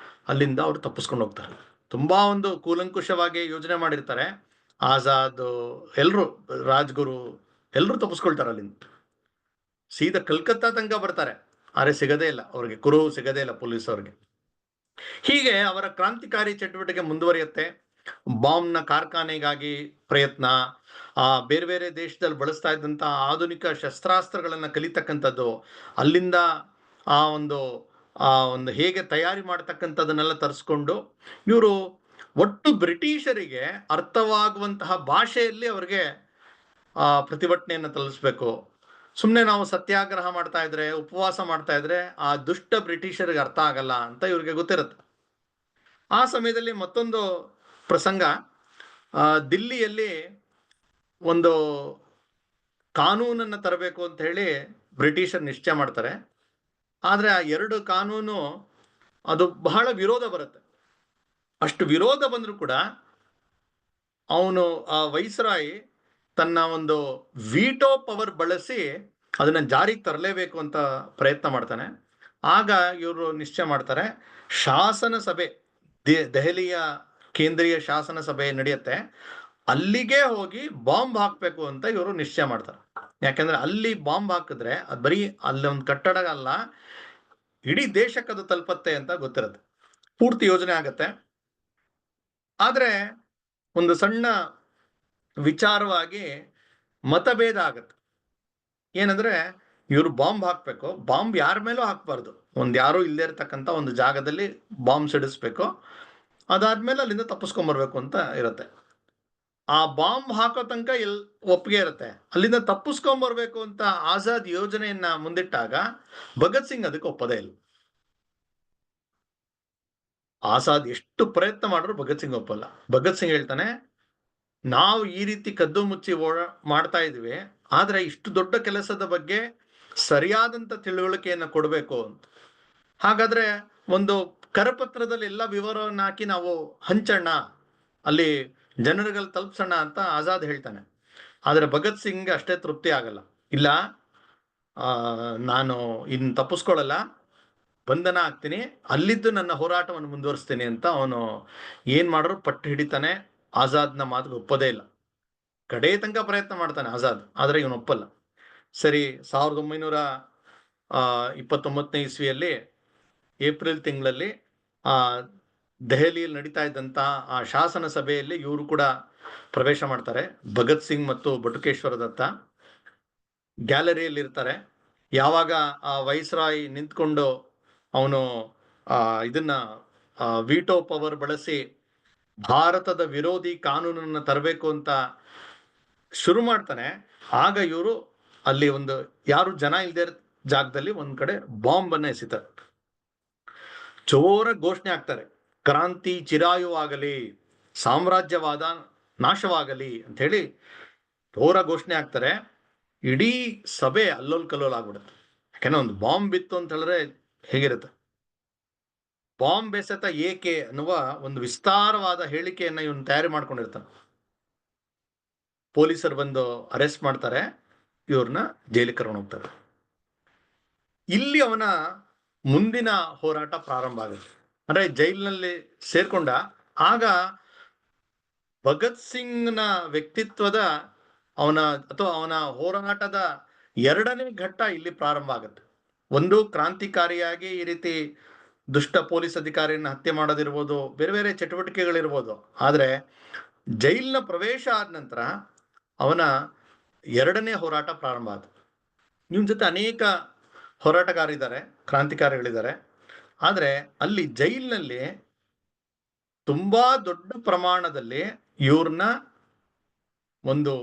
ಅಲ್ಲಿಂದ ಅವ್ರು ತಪ್ಪಿಸ್ಕೊಂಡು ಹೋಗ್ತಾರೆ. ತುಂಬಾ ಒಂದು ಕೂಲಂಕುಷವಾಗಿ ಯೋಜನೆ ಮಾಡಿರ್ತಾರೆ. ಆಜಾದ್, ಎಲ್ರು, ರಾಜ್ಗುರು ಎಲ್ರು ತಪ್ಪಿಸ್ಕೊಳ್ತಾರೆ ಅಲ್ಲಿಂದ. ಸೀದಾ ಕಲ್ಕತ್ತಾ ತನಕ ಬರ್ತಾರೆ, ಆದ್ರೆ ಸಿಗದೇ ಇಲ್ಲ ಅವ್ರಿಗೆ, ಕುರು ಸಿಗದೇ ಇಲ್ಲ ಪೊಲೀಸ್ ಅವ್ರಿಗೆ. ಹೀಗೆ ಅವರ ಕ್ರಾಂತಿಕಾರಿ ಚಟುವಟಿಕೆ ಮುಂದುವರಿಯುತ್ತೆ. ಬಾಂಬ್ನ ಕಾರ್ಖಾನೆಗಾಗಿ ಪ್ರಯತ್ನ, ಬೇರೆ ಬೇರೆ ದೇಶದಲ್ಲಿ ಬಳಸ್ತಾ ಇದ್ದಂತ ಆಧುನಿಕ ಶಸ್ತ್ರಾಸ್ತ್ರಗಳನ್ನ ಕಲಿತಕ್ಕಂಥದ್ದು, ಅಲ್ಲಿಂದ ಆ ಒಂದು ಹೇಗೆ ತಯಾರಿ ಮಾಡ್ತಕ್ಕಂಥದ್ದನ್ನೆಲ್ಲ ತರಿಸ್ಕೊಂಡು ಇವರು ಒಟ್ಟು ಬ್ರಿಟಿಷರಿಗೆ ಅರ್ಥವಾಗುವಂತಹ ಭಾಷೆಯಲ್ಲಿ ಅವರಿಗೆ ಪ್ರತಿಭಟನೆಯನ್ನು ತಲುಪಿಸ್ಬೇಕು. ಸುಮ್ಮನೆ ನಾವು ಸತ್ಯಾಗ್ರಹ ಮಾಡ್ತಾ ಇದ್ರೆ, ಉಪವಾಸ ಮಾಡ್ತಾ ಇದ್ರೆ ಆ ದುಷ್ಟ ಬ್ರಿಟಿಷರಿಗೆ ಅರ್ಥ ಆಗಲ್ಲ ಅಂತ ಇವ್ರಿಗೆ ಗೊತ್ತಿರುತ್ತೆ. ಆ ಸಮಯದಲ್ಲಿ ಮತ್ತೊಂದು ಪ್ರಸಂಗ, ದಿಲ್ಲಿಯಲ್ಲಿ ಒಂದು ಕಾನೂನನ್ನು ತರಬೇಕು ಅಂತ ಹೇಳಿ ಬ್ರಿಟಿಷರ್ ನಿಶ್ಚಯ ಮಾಡ್ತಾರೆ. ಆದ್ರೆ ಆ ಎರಡು ಕಾನೂನು ಅದು ಬಹಳ ವಿರೋಧ ಬರುತ್ತೆ. ಅಷ್ಟು ವಿರೋಧ ಬಂದರೂ ಕೂಡ ಅವನು ಆ ವೈಸ್ರಾಯ್ ತನ್ನ ಒಂದು ವೀಟೋ ಪವರ್ ಬಳಸಿ ಅದನ್ನ ಜಾರಿಗೆ ತರಲೇಬೇಕು ಅಂತ ಪ್ರಯತ್ನ ಮಾಡ್ತಾನೆ. ಆಗ ಇವರು ನಿಶ್ಚಯ ಮಾಡ್ತಾರೆ, ಶಾಸನ ಸಭೆ, ದೆಹಲಿಯ ಕೇಂದ್ರೀಯ ಶಾಸನ ಸಭೆ ನಡೆಯುತ್ತೆ, ಅಲ್ಲಿಗೆ ಹೋಗಿ ಬಾಂಬ್ ಹಾಕ್ಬೇಕು ಅಂತ ಇವರು ನಿಶ್ಚಯ ಮಾಡ್ತಾರೆ. ಯಾಕಂದ್ರೆ ಅಲ್ಲಿ ಬಾಂಬ್ ಹಾಕಿದ್ರೆ ಅದು ಬರೀ ಅಲ್ಲಿ ಒಂದು ಕಟ್ಟಡ ಅಲ್ಲ, ಇಡೀ ದೇಶಕ್ಕೆ ಅದು ತಲುಪತ್ತೆ ಅಂತ ಗೊತ್ತಿರುತ್ತೆ. ಪೂರ್ತಿ ಯೋಜನೆ ಆಗತ್ತೆ. ಆದ್ರೆ ಒಂದು ಸಣ್ಣ ವಿಚಾರವಾಗಿ ಮತಭೇದ ಆಗತ್ತೆ. ಏನಂದ್ರೆ ಇವರು ಬಾಂಬ್ ಹಾಕ್ಬೇಕು, ಬಾಂಬ್ ಯಾರ ಮೇಲೂ ಹಾಕ್ಬಾರ್ದು, ಯಾರು ಇಲ್ಲದೆ ಇರತಕ್ಕಂತ ಒಂದು ಜಾಗದಲ್ಲಿ ಬಾಂಬ್ ಸಿಡಿಸ್ಬೇಕು, ಅದಾದ್ಮೇಲೆ ಅಲ್ಲಿಂದ ತಪ್ಪಿಸ್ಕೊಂಡ್ಬರ್ಬೇಕು ಅಂತ ಇರುತ್ತೆ. ಆ ಬಾಂಬ್ ಹಾಕೋ ತನಕ ಒಪ್ಪಿಗೆ ಇರುತ್ತೆ. ಅಲ್ಲಿಂದ ತಪ್ಪಿಸ್ಕೊಂಡ್ಬರ್ಬೇಕು ಅಂತ ಆಜಾದ್ ಯೋಜನೆಯನ್ನ ಮುಂದಿಟ್ಟಾಗ ಭಗತ್ ಸಿಂಗ್ ಅದಕ್ಕೆ ಒಪ್ಪದೇ ಇಲ್ಲ. ಆಜಾದ್ ಎಷ್ಟು ಪ್ರಯತ್ನ ಮಾಡಿದ್ರು ಭಗತ್ ಸಿಂಗ್ ಒಪ್ಪಲ್ಲ. ಭಗತ್ ಸಿಂಗ್ ಹೇಳ್ತಾನೆ, ನಾವು ಈ ರೀತಿ ಕದ್ದು ಮುಚ್ಚಿ ಮಾಡ್ತಾ ಇದೀವಿ, ಆದ್ರೆ ಇಷ್ಟು ದೊಡ್ಡ ಕೆಲಸದ ಬಗ್ಗೆ ಸರಿಯಾದಂತ ತಿಳುವಳಿಕೆಯನ್ನ ಕೊಡಬೇಕು ಅಂತ. ಹಾಗಾದ್ರೆ ಒಂದು ಕರಪತ್ರದಲ್ಲಿ ಎಲ್ಲ ವಿವರವನ್ನ ಹಾಕಿ ನಾವು ಹಂಚೋಣ, ಅಲ್ಲಿ ಜನರುಗಳು ತಲುಪಿಸೋಣ ಅಂತ ಆಜಾದ್ ಹೇಳ್ತಾನೆ. ಆದ್ರೆ ಭಗತ್ ಸಿಂಗ್ ಅಷ್ಟೇ ತೃಪ್ತಿ ಆಗಲ್ಲ. ಇಲ್ಲ, ನಾನು ಇನ್ನು ತಪ್ಪಿಸ್ಕೊಳ್ಳಲ್ಲ, ಬಂಧನ ಆಗ್ತೀನಿ, ಅಲ್ಲಿದ್ದು ನನ್ನ ಹೋರಾಟವನ್ನು ಮುಂದುವರಿಸ್ತೀನಿ ಅಂತ ಅವನು ಏನ್ ಮಾಡ್ರು ಪಟ್ಟು ಹಿಡಿತಾನೆ. ಆಜಾದ್ನ ಮಾತಿಗೆ ಒಪ್ಪೋದೇ ಇಲ್ಲ. ಕಡೆ ತನಕ ಪ್ರಯತ್ನ ಮಾಡ್ತಾನೆ ಆಜಾದ್, ಆದ್ರೆ ಇವನು ಒಪ್ಪಲ್ಲ. ಸರಿ, 1929ನೇ ಇಸ್ವಿಯಲ್ಲಿ ಏಪ್ರಿಲ್ ತಿಂಗಳಲ್ಲಿ ದೆಹಲಿಯಲ್ಲಿ ನಡೀತಾ ಇದ್ದಂತ ಆ ಶಾಸನ ಸಭೆಯಲ್ಲಿ ಇವರು ಕೂಡ ಪ್ರವೇಶ ಮಾಡ್ತಾರೆ. ಭಗತ್ ಸಿಂಗ್ ಮತ್ತು ಬಟುಕೇಶ್ವರ ದತ್ತ ಗ್ಯಾಲರಿಯಲ್ಲಿ ಇರ್ತಾರೆ. ಯಾವಾಗ ಆ ವೈಸ್ರಾಯ್ ನಿಂತ್ಕೊಂಡು ಅವನು ಇದನ್ನ ವೀಟೋ ಪವರ್ ಬಳಸಿ ಭಾರತದ ವಿರೋಧಿ ಕಾನೂನನ್ನು ತರಬೇಕು ಅಂತ ಶುರು ಮಾಡ್ತಾನೆ, ಆಗ ಇವರು ಅಲ್ಲಿ ಒಂದು ಯಾರು ಜನ ಇಲ್ದೇ ಜಾಗದಲ್ಲಿ ಒಂದ್ ಕಡೆ ಬಾಂಬ್ ಅನ್ನ ಎಸಿತಾರೆ. ಜೋರ ಘೋಷಣೆ ಆಗ್ತಾರೆ, ಕ್ರಾಂತಿ ಚಿರಾಯುವಾಗಲಿ, ಸಾಮ್ರಾಜ್ಯವಾದ ನಾಶವಾಗಲಿ ಅಂತ ಹೇಳಿ ಜೋರ ಘೋಷಣೆ ಆಗ್ತಾರೆ. ಇಡೀ ಸಭೆ ಅಲ್ಲೋಲ್ ಕಲ್ಲೋಲ್ ಆಗ್ಬಿಡುತ್ತೆ. ಯಾಕೆಂದ್ರೆ ಒಂದು ಬಾಂಬ್ ಬಿತ್ತು ಅಂತ ಹೇಳಿದ್ರೆ ಹೇಗಿರುತ್ತೆ. ಬಾಂಬ್ ಬೆಸೆತ ಏಕೆ ಅನ್ನುವ ಒಂದು ವಿಸ್ತಾರವಾದ ಹೇಳಿಕೆಯನ್ನ ಇವನು ತಯಾರಿ ಮಾಡ್ಕೊಂಡಿರ್ತಾನೆ. ಪೊಲೀಸರು ಬಂದು ಅರೆಸ್ಟ್ ಮಾಡ್ತಾರೆ, ಇವ್ರನ್ನ ಜೈಲಿಗೆ ಕರ್ಕೊಂಡು ಹೋಗ್ತಾರೆ. ಇಲ್ಲಿ ಅವನ ಮುಂದಿನ ಹೋರಾಟ ಪ್ರಾರಂಭ ಆಗುತ್ತೆ. ಅಂದ್ರೆ ಜೈಲಿನಲ್ಲಿ ಸೇರ್ಕೊಂಡ ಆಗ ಭಗತ್ ಸಿಂಗ್ನ ವ್ಯಕ್ತಿತ್ವದ ಅವನ ಹೋರಾಟದ ಎರಡನೇ ಘಟ್ಟ ಇಲ್ಲಿ ಪ್ರಾರಂಭ ಆಗುತ್ತೆ. ಒಂದು, ಕ್ರಾಂತಿಕಾರಿಯಾಗಿ ಈ ರೀತಿ ದುಷ್ಟ ಪೊಲೀಸ್ ಅಧಿಕಾರಿಯನ್ನ ಹತ್ಯೆ ಮಾಡೋದಿರ್ಬೋದು, ಬೇರೆ ಬೇರೆ ಚಟುವಟಿಕೆಗಳಿರ್ಬೋದು. ಆದ್ರೆ ಜೈಲಿನ ಪ್ರವೇಶ ಆದ ನಂತರ ಅವನ ಎರಡನೇ ಹೋರಾಟ ಪ್ರಾರಂಭ ಆದ. ಇವನ್ ಜೊತೆ ಅನೇಕ ಹೋರಾಟಗಾರಿದ್ದಾರೆ, ಕ್ರಾಂತಿಕಾರಿಗಳಿದ್ದಾರೆ. ಆದ್ರೆ ಅಲ್ಲಿ ಜೈಲಿನಲ್ಲಿ ತುಂಬಾ ದೊಡ್ಡ ಪ್ರಮಾಣದಲ್ಲಿ ಇವ್ರನ್ನ ಒಂದು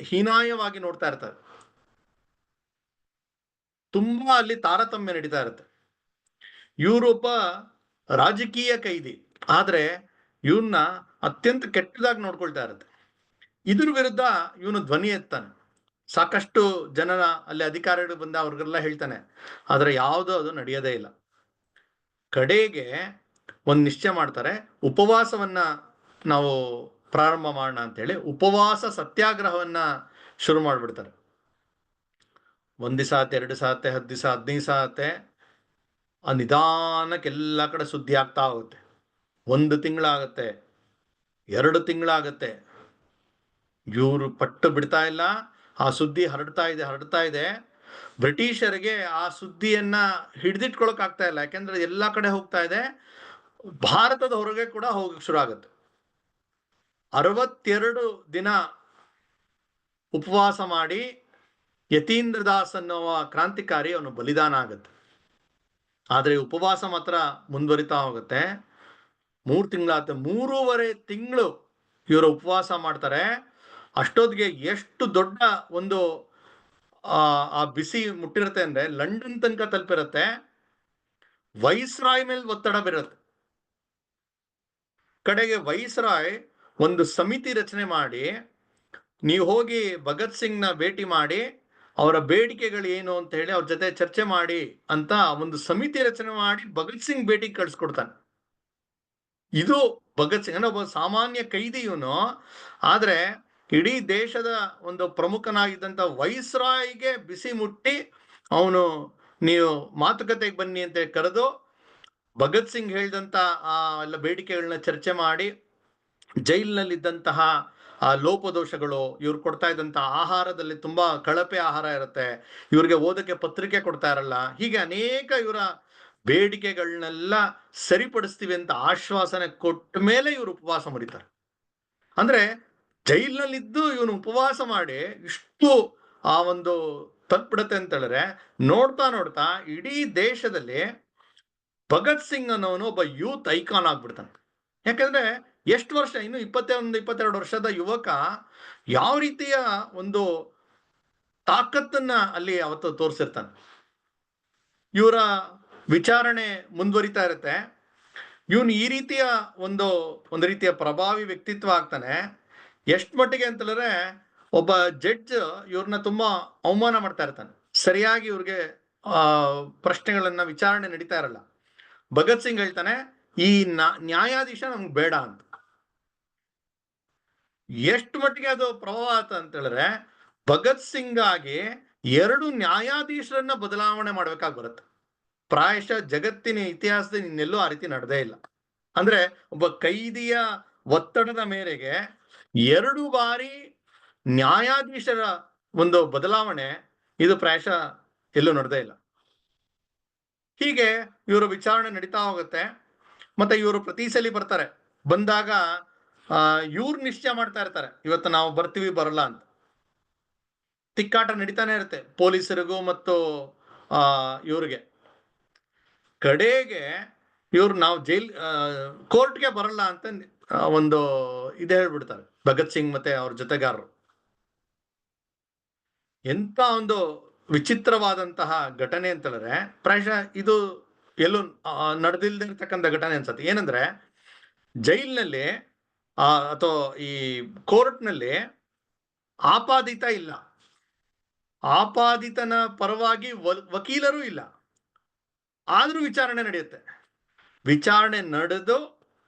ಹೀನಾಯವಾಗಿ ನೋಡ್ತಾ ಇರ್ತಾರೆ. ತುಂಬಾ ಅಲ್ಲಿ ತಾರತಮ್ಯ ನಡೀತಾ ಇರುತ್ತೆ. ಇವ್ರೊಬ್ಬ ರಾಜಕೀಯ ಕೈದಿ, ಆದ್ರೆ ಇವನ್ನ ಅತ್ಯಂತ ಕೆಟ್ಟದಾಗಿ ನೋಡ್ಕೊಳ್ತಾ ಇರುತ್ತೆ. ಇದ್ರ ವಿರುದ್ಧ ಇವನು ಧ್ವನಿ ಎತ್ತಾನೆ. ಸಾಕಷ್ಟು ಜನರ ಅಲ್ಲಿ ಅಧಿಕಾರಿಗಳು ಬಂದ ಅವ್ರಿಗೆಲ್ಲ ಹೇಳ್ತಾನೆ, ಆದ್ರೆ ಯಾವುದು ಅದು ನಡೆಯೋದೇ ಇಲ್ಲ. ಕಡೆಗೆ ಒಂದು ನಿಶ್ಚಯ ಮಾಡ್ತಾರೆ, ಉಪವಾಸವನ್ನ ನಾವು ಪ್ರಾರಂಭ ಮಾಡೋಣ ಅಂತೇಳಿ ಉಪವಾಸ ಸತ್ಯಾಗ್ರಹವನ್ನ ಶುರು ಮಾಡ್ಬಿಡ್ತಾರೆ. 1 ದಿವಸ ಆತೆ, 2 ದಿವಸ ಆತೆ, 10 ದಿವಸ, 15 ದಿವಸ ಆತೆ. ಆ ನಿಧಾನಕ್ಕೆ ಎಲ್ಲ ಕಡೆ ಸುದ್ದಿ ಆಗ್ತಾ ಹೋಗುತ್ತೆ. 1 ತಿಂಗಳಾಗತ್ತೆ, 2 ತಿಂಗಳಾಗತ್ತೆ. ಇವರು ಪಟ್ಟು ಬಿಡ್ತಾ ಇಲ್ಲ. ಆ ಸುದ್ದಿ ಹರಡ್ತಾ ಇದೆ. ಬ್ರಿಟಿಷರಿಗೆ ಆ ಸುದ್ದಿಯನ್ನ ಹಿಡಿದಿಟ್ಕೊಳಕ್ ಆಗ್ತಾ ಇಲ್ಲ, ಯಾಕೆಂದ್ರೆ ಎಲ್ಲಾ ಕಡೆ ಹೋಗ್ತಾ ಇದೆ. ಭಾರತದ ಹೊರಗೆ ಕೂಡ ಹೋಗಕ್ಕೆ ಶುರು ಆಗುತ್ತೆ. 62 ದಿನ ಉಪವಾಸ ಮಾಡಿ ಯತೀಂದ್ರ ದಾಸ್ ಅನ್ನುವ ಕ್ರಾಂತಿಕಾರಿ ಅವನು ಬಲಿದಾನ ಆಗುತ್ತೆ. ಆದ್ರೆ ಉಪವಾಸ ಮಾತ್ರ ಮುಂದುವರಿತಾ ಹೋಗುತ್ತೆ. 3 ತಿಂಗಳಾಗುತ್ತೆ. 3.5 ತಿಂಗಳು ಇವರು ಉಪವಾಸ ಮಾಡ್ತಾರೆ. ಅಷ್ಟೊತ್ತಿಗೆ ಎಷ್ಟು ದೊಡ್ಡ ಒಂದು ಆ ಬಿಸಿ ಮುಟ್ಟಿರುತ್ತೆ ಅಂದ್ರೆ ಲಂಡನ್ ತನಕ ತಲುಪಿರುತ್ತೆ. ವೈಸ್ರಾಯ್ ಮೇಲೆ ಒತ್ತಡ ಬೀರುತ್ತೆ. ಕಡೆಗೆ ವೈಸ್ರಾಯ್ ಒಂದು ಸಮಿತಿ ರಚನೆ ಮಾಡಿ, ನೀವು ಹೋಗಿ ಭಗತ್ ಸಿಂಗ್ ನ ಭೇಟಿ ಮಾಡಿ ಅವರ ಬೇಡಿಕೆಗಳು ಏನು ಅಂತ ಹೇಳಿ ಅವ್ರ ಜೊತೆ ಚರ್ಚೆ ಮಾಡಿ ಅಂತ ಒಂದು ಸಮಿತಿ ರಚನೆ ಮಾಡಿ ಭಗತ್ ಸಿಂಗ್ ಭೇಟಿ ಕಳ್ಸಿಕೊಡ್ತಾನೆ. ಇದು ಭಗತ್ ಸಿಂಗ್ ಒಬ್ಬ ಸಾಮಾನ್ಯ ಕೈದಿ ಇವನು. ಆದ್ರೆ ಇಡೀ ದೇಶದ ಒಂದು ಪ್ರಮುಖನಾಗಿದ್ದಂತ ವೈಸ್ರಾಯ್ಗೆ ಬಿಸಿ ಮುಟ್ಟಿ ಅವನು ನೀವು ಮಾತುಕತೆಗೆ ಬನ್ನಿ ಅಂತ ಕರೆದು ಭಗತ್ ಸಿಂಗ್ ಹೇಳಿದಂತ ಆ ಎಲ್ಲ ಬೇಡಿಕೆಗಳನ್ನ ಚರ್ಚೆ ಮಾಡಿ, ಜೈಲಿನಲ್ಲಿದ್ದಂತಹ ಆ ಲೋಪದೋಷಗಳು, ಇವ್ರು ಕೊಡ್ತಾ ಇದ್ದಂತಹ ಆಹಾರದಲ್ಲಿ ತುಂಬಾ ಕಳಪೆ ಆಹಾರ ಇರುತ್ತೆ, ಇವ್ರಿಗೆ ಓದಕ್ಕೆ ಪತ್ರಿಕೆ ಕೊಡ್ತಾ ಇರಲ್ಲ, ಹೀಗೆ ಅನೇಕ ಇವರ ಬೇಡಿಕೆಗಳನ್ನೆಲ್ಲ ಸರಿಪಡಿಸ್ತೀವಿ ಅಂತ ಆಶ್ವಾಸನೆ ಕೊಟ್ಟ ಮೇಲೆ ಇವರು ಉಪವಾಸ ಮುರಿತಾರೆ. ಅಂದ್ರೆ ಜೈಲಿನಲ್ಲಿದ್ದು ಇವನು ಉಪವಾಸ ಮಾಡಿ ಇಷ್ಟು ಆ ಒಂದು ತಲುಪಿಡುತ್ತೆ ಅಂತ ಹೇಳಿದ್ರೆ, ನೋಡ್ತಾ ಇಡೀ ದೇಶದಲ್ಲಿ ಭಗತ್ ಸಿಂಗ್ ಅನ್ನೋನು ಒಬ್ಬ ಯೂತ್ ಐಕಾನ್ ಆಗ್ಬಿಡ್ತಾನೆ. ಯಾಕಂದ್ರೆ ಎಷ್ಟು ವರ್ಷ, ಇನ್ನು 21-22 ವರ್ಷದ ಯುವಕ ಯಾವ ರೀತಿಯ ಒಂದು ತಾಕತ್ತನ್ನ ಅಲ್ಲಿ ಅವತ್ತು ತೋರಿಸಿರ್ತಾನೆ. ಇವರ ವಿಚಾರಣೆ ಮುಂದುವರಿತಾ ಇರುತ್ತೆ. ಇವನು ಈ ರೀತಿಯ ಒಂದು ರೀತಿಯ ಪ್ರಭಾವಿ ವ್ಯಕ್ತಿತ್ವ ಆಗ್ತಾನೆ. ಎಷ್ಟು ಮಟ್ಟಿಗೆ ಅಂತ ಹೇಳಿದ್ರೆ, ಒಬ್ಬ ಜಡ್ಜ್ ಇವ್ರನ್ನ ತುಂಬಾ ಅವಮಾನ ಮಾಡ್ತಾ ಇರ್ತಾನೆ. ಸರಿಯಾಗಿ ಇವ್ರಿಗೆ ಪ್ರಶ್ನೆಗಳನ್ನ ವಿಚಾರಣೆ ನಡೀತಾ ಇರಲ್ಲ. ಭಗತ್ ಸಿಂಗ್ ಹೇಳ್ತಾನೆ, ಈ ನ್ಯಾಯಾಧೀಶ ನಮ್ಗೆ ಬೇಡ ಅಂತ. ಎಷ್ಟು ಮಟ್ಟಿಗೆ ಅದು ಪ್ರಭಾವ ಆತ ಅಂತ ಹೇಳಿದ್ರೆ, ಭಗತ್ ಸಿಂಗ್ ಆಗಿ 2 ನ್ಯಾಯಾಧೀಶರನ್ನ ಬದಲಾವಣೆ ಮಾಡ್ಬೇಕಾಗಿ ಬರುತ್ತೆ. ಪ್ರಾಯಶಃ ಜಗತ್ತಿನ ಇತಿಹಾಸದಲ್ಲಿ ಇನ್ನೆಲ್ಲೂ ಆ ರೀತಿ ನಡೆದೇ ಇಲ್ಲ. ಅಂದ್ರೆ ಒಬ್ಬ ಕೈದಿಯ ಒತ್ತಡದ ಮೇರೆಗೆ 2 ಬಾರಿ ನ್ಯಾಯಾಧೀಶರ ಒಂದು ಬದಲಾವಣೆ, ಇದು ಪ್ರಾಯಶಃ ಎಲ್ಲೂ ನಡೆದೇ ಇಲ್ಲ. ಹೀಗೆ ಇವರು ವಿಚಾರಣೆ ನಡೀತಾ ಹೋಗುತ್ತೆ. ಮತ್ತೆ ಇವರು ಪ್ರತಿ ಸಲ ಬರ್ತಾರೆ. ಬಂದಾಗ ಇವ್ರು ನಿಶ್ಚಯ ಮಾಡ್ತಾ ಇರ್ತಾರೆ, ಇವತ್ತು ನಾವು ಬರ್ತೀವಿ ಬರಲ್ಲ ಅಂತ. ತಿಕ್ಕಾಟ ನಡೀತಾನೆ ಇರುತ್ತೆ ಪೊಲೀಸರಿಗೂ ಮತ್ತು ಇವ್ರಿಗೆ. ಕಡೆಗೆ ಇವ್ರು ನಾವು ಕೋರ್ಟ್ಗೆ ಬರಲ್ಲ ಅಂತ ಒಂದು ಇದು ಹೇಳ್ಬಿಡ್ತಾರೆ ಭಗತ್ ಸಿಂಗ್ ಮತ್ತೆ ಅವ್ರ ಜೊತೆಗಾರರು. ಎಂತ ಒಂದು ವಿಚಿತ್ರವಾದಂತಹ ಘಟನೆ ಅಂತ ಹೇಳಿದ್ರೆ, ಪ್ರಾಯಶಃ ಇದು ಎಲ್ಲೂ ನಡೆದಿಲ್ದಿರ್ತಕ್ಕಂಥ ಘಟನೆ ಅನ್ಸತ್ತೆ. ಏನಂದ್ರೆ, ಜೈಲಿನಲ್ಲಿ ಅಥವಾ ಈ ಕೋರ್ಟ್ನಲ್ಲಿ ಆಪಾದಿತ ಇಲ್ಲ, ಆಪಾದಿತನ ಪರವಾಗಿ ವಕೀಲರು ಇಲ್ಲ, ಆದ್ರೂ ವಿಚಾರಣೆ ನಡೆಯುತ್ತೆ. ವಿಚಾರಣೆ ನಡೆದು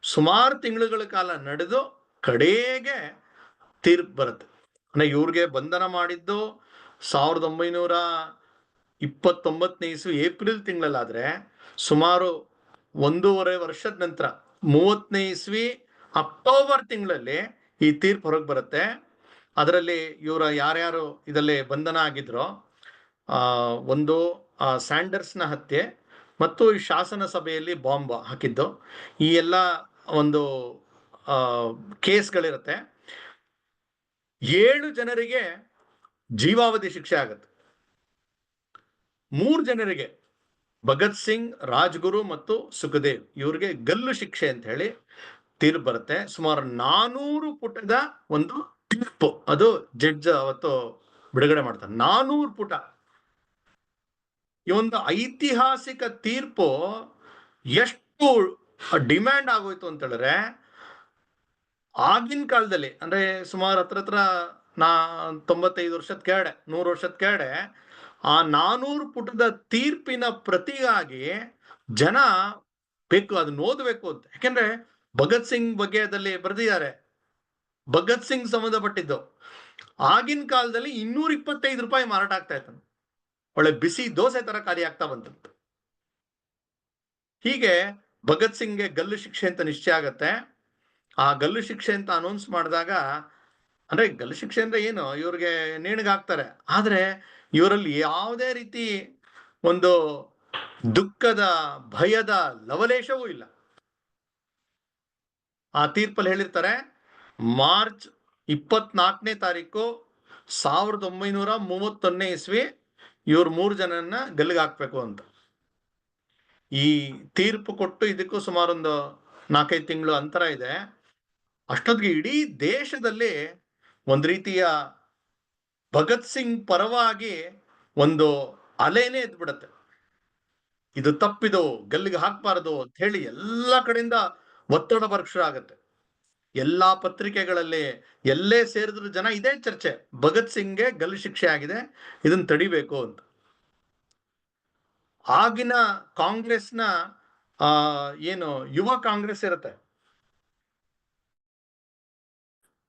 ಸುಮಾರು ತಿಂಗಳುಗಳ ಕಾಲ ನಡೆದು ಕಡೆಗೆ ತೀರ್ಪು ಬರುತ್ತೆ. ಅಂದ್ರೆ ಇವ್ರಿಗೆ ಬಂಧನ ಮಾಡಿದ್ದು 1929 ಇಸ್ವಿ ಏಪ್ರಿಲ್ ತಿಂಗಳಲ್ಲಾದ್ರೆ, ಸುಮಾರು 1.5 ವರ್ಷದ ನಂತರ 30ನೇ ಇಸ್ವಿ ಅಕ್ಟೋಬರ್ ತಿಂಗಳಲ್ಲಿ ಈ ತೀರ್ಪು ಹೊರಗೆ ಬರುತ್ತೆ. ಅದರಲ್ಲಿ ಇವರ ಯಾರ್ಯಾರು ಇದರಲ್ಲಿ ಬಂಧನ ಆಗಿದ್ರೋ, ಒಂದು ಸ್ಯಾಂಡರ್ಸ್ನ ಹತ್ಯೆ ಮತ್ತು ಈ ಶಾಸನ ಸಭೆಯಲ್ಲಿ ಬಾಂಬ್ ಹಾಕಿದ್ದು, ಈ ಎಲ್ಲ ಒಂದು ಕೇಸ್ಗಳಿರುತ್ತೆ. 7 ಜನರಿಗೆ ಜೀವಾವಧಿ ಶಿಕ್ಷೆ ಆಗುತ್ತೆ. 3 ಜನರಿಗೆ, ಭಗತ್ ಸಿಂಗ್, ರಾಜ್ಗುರು ಮತ್ತು ಸುಖದೇವ್, ಇವ್ರಿಗೆ ಗಲ್ಲು ಶಿಕ್ಷೆ ಅಂತ ಹೇಳಿ ತೀರ್ಪು ಬರುತ್ತೆ. ಸುಮಾರು 400 ಪುಟದ ಒಂದು ತೀರ್ಪು ಅದು ಜಡ್ಜ್ ಅವತ್ತು ಬಿಡುಗಡೆ ಮಾಡ್ತಾರೆ. 400 ಪುಟ. ಈ ಒಂದು ಐತಿಹಾಸಿಕ ತೀರ್ಪು ಎಷ್ಟು ಡಿಮ್ಯಾಂಡ್ ಆಗೋಯ್ತು ಅಂತ ಹೇಳಿದ್ರೆ, ಆಗಿನ ಕಾಲದಲ್ಲಿ ಅಂದ್ರೆ ಸುಮಾರು ಹತ್ರ 95 ವರ್ಷದ ಕೆಳಗಡೆ 100 ವರ್ಷದ ಕೆಳಗಡೆ ಆ 400 ಪುಟದ ತೀರ್ಪಿನ ಪ್ರತಿಗಾಗಿ ಜನ ಬೇಕು ಅದನ್ನ ಓದಬೇಕು ಅಂತ. ಯಾಕೆಂದ್ರೆ ಭಗತ್ ಸಿಂಗ್ ಬಗ್ಗೆ ಅದಲ್ಲಿ ಬರೆದಿದ್ದಾರೆ. ಭಗತ್ ಸಿಂಗ್ ಸಂಬಂಧಪಟ್ಟಿದ್ದು ಆಗಿನ ಕಾಲದಲ್ಲಿ 225 ರೂಪಾಯಿ ಮಾರಾಟ ಆಗ್ತಾ ಇತ್ತು. ಒಳ್ಳೆ ಬಿಸಿ ದೋಸೆ ತರ ಖಾಲಿ ಆಗ್ತಾ ಬಂತು. ಹೀಗೆ ಭಗತ್ ಸಿಂಗ್ಗೆ ಗಲ್ಲು ಶಿಕ್ಷೆ ಅಂತ ನಿಶ್ಚಯ ಆಗತ್ತೆ. ಆ ಗಲ್ಲು ಶಿಕ್ಷೆ ಅಂತ ಅನೌನ್ಸ್ ಮಾಡಿದಾಗ, ಅಂದ್ರೆ ಗಲ್ಲು ಶಿಕ್ಷೆ ಅಂದ್ರೆ ಏನು, ಇವ್ರಿಗೆ ನೇಣಿಗೆ ಆದ್ರೆ ಇವರಲ್ಲಿ ಯಾವುದೇ ರೀತಿ ಒಂದು ದುಃಖದ ಭಯದ ಲವಲೇಶವೂ ಇಲ್ಲ. ಆ ತೀರ್ಪಲ್ಲಿ ಹೇಳಿರ್ತಾರೆ, ಮಾರ್ಚ್ 24ನೇ ತಾರೀಕು 1931 ಇಸ್ವಿ ಇವ್ರು 3 ಜನನ್ನ ಗಲ್ಲಿಗೆ ಹಾಕ್ಬೇಕು ಅಂತ. ಈ ತೀರ್ಪು ಕೊಟ್ಟು ಇದಕ್ಕೂ ಸುಮಾರು ಒಂದು 4-5 ತಿಂಗಳು ಅಂತರ ಇದೆ. ಅಷ್ಟೊತ್ತಿಗೆ ಇಡೀ ದೇಶದಲ್ಲಿ ಒಂದ್ ರೀತಿಯ ಭಗತ್ ಸಿಂಗ್ ಪರವಾಗಿ ಒಂದು ಅಲೆನೇ ಎದ್ಬಿಡತ್ತೆ. ಇದು ತಪ್ಪಿದು, ಗಲ್ಲಿಗೆ ಹಾಕ್ಬಾರದು ಅಂತ ಹೇಳಿ ಎಲ್ಲಾ ಕಡೆಯಿಂದ ಒತ್ತಡ ಬರಕ್ ಶುರು ಆಗತ್ತೆ. ಎಲ್ಲಾ ಪತ್ರಿಕೆಗಳಲ್ಲಿ ಎಲ್ಲೇ ಸೇರಿದ್ರು ಜನ ಇದೇ ಚರ್ಚೆ, ಭಗತ್ ಸಿಂಗ್ಗೆ ಗಲ್ಲು ಶಿಕ್ಷೆ ಆಗಿದೆ, ಇದನ್ನ ತಡಿಬೇಕು ಅಂತ. ಆಗಿನ ಕಾಂಗ್ರೆಸ್ನ ಏನು ಯುವ ಕಾಂಗ್ರೆಸ್ ಇರುತ್ತೆ,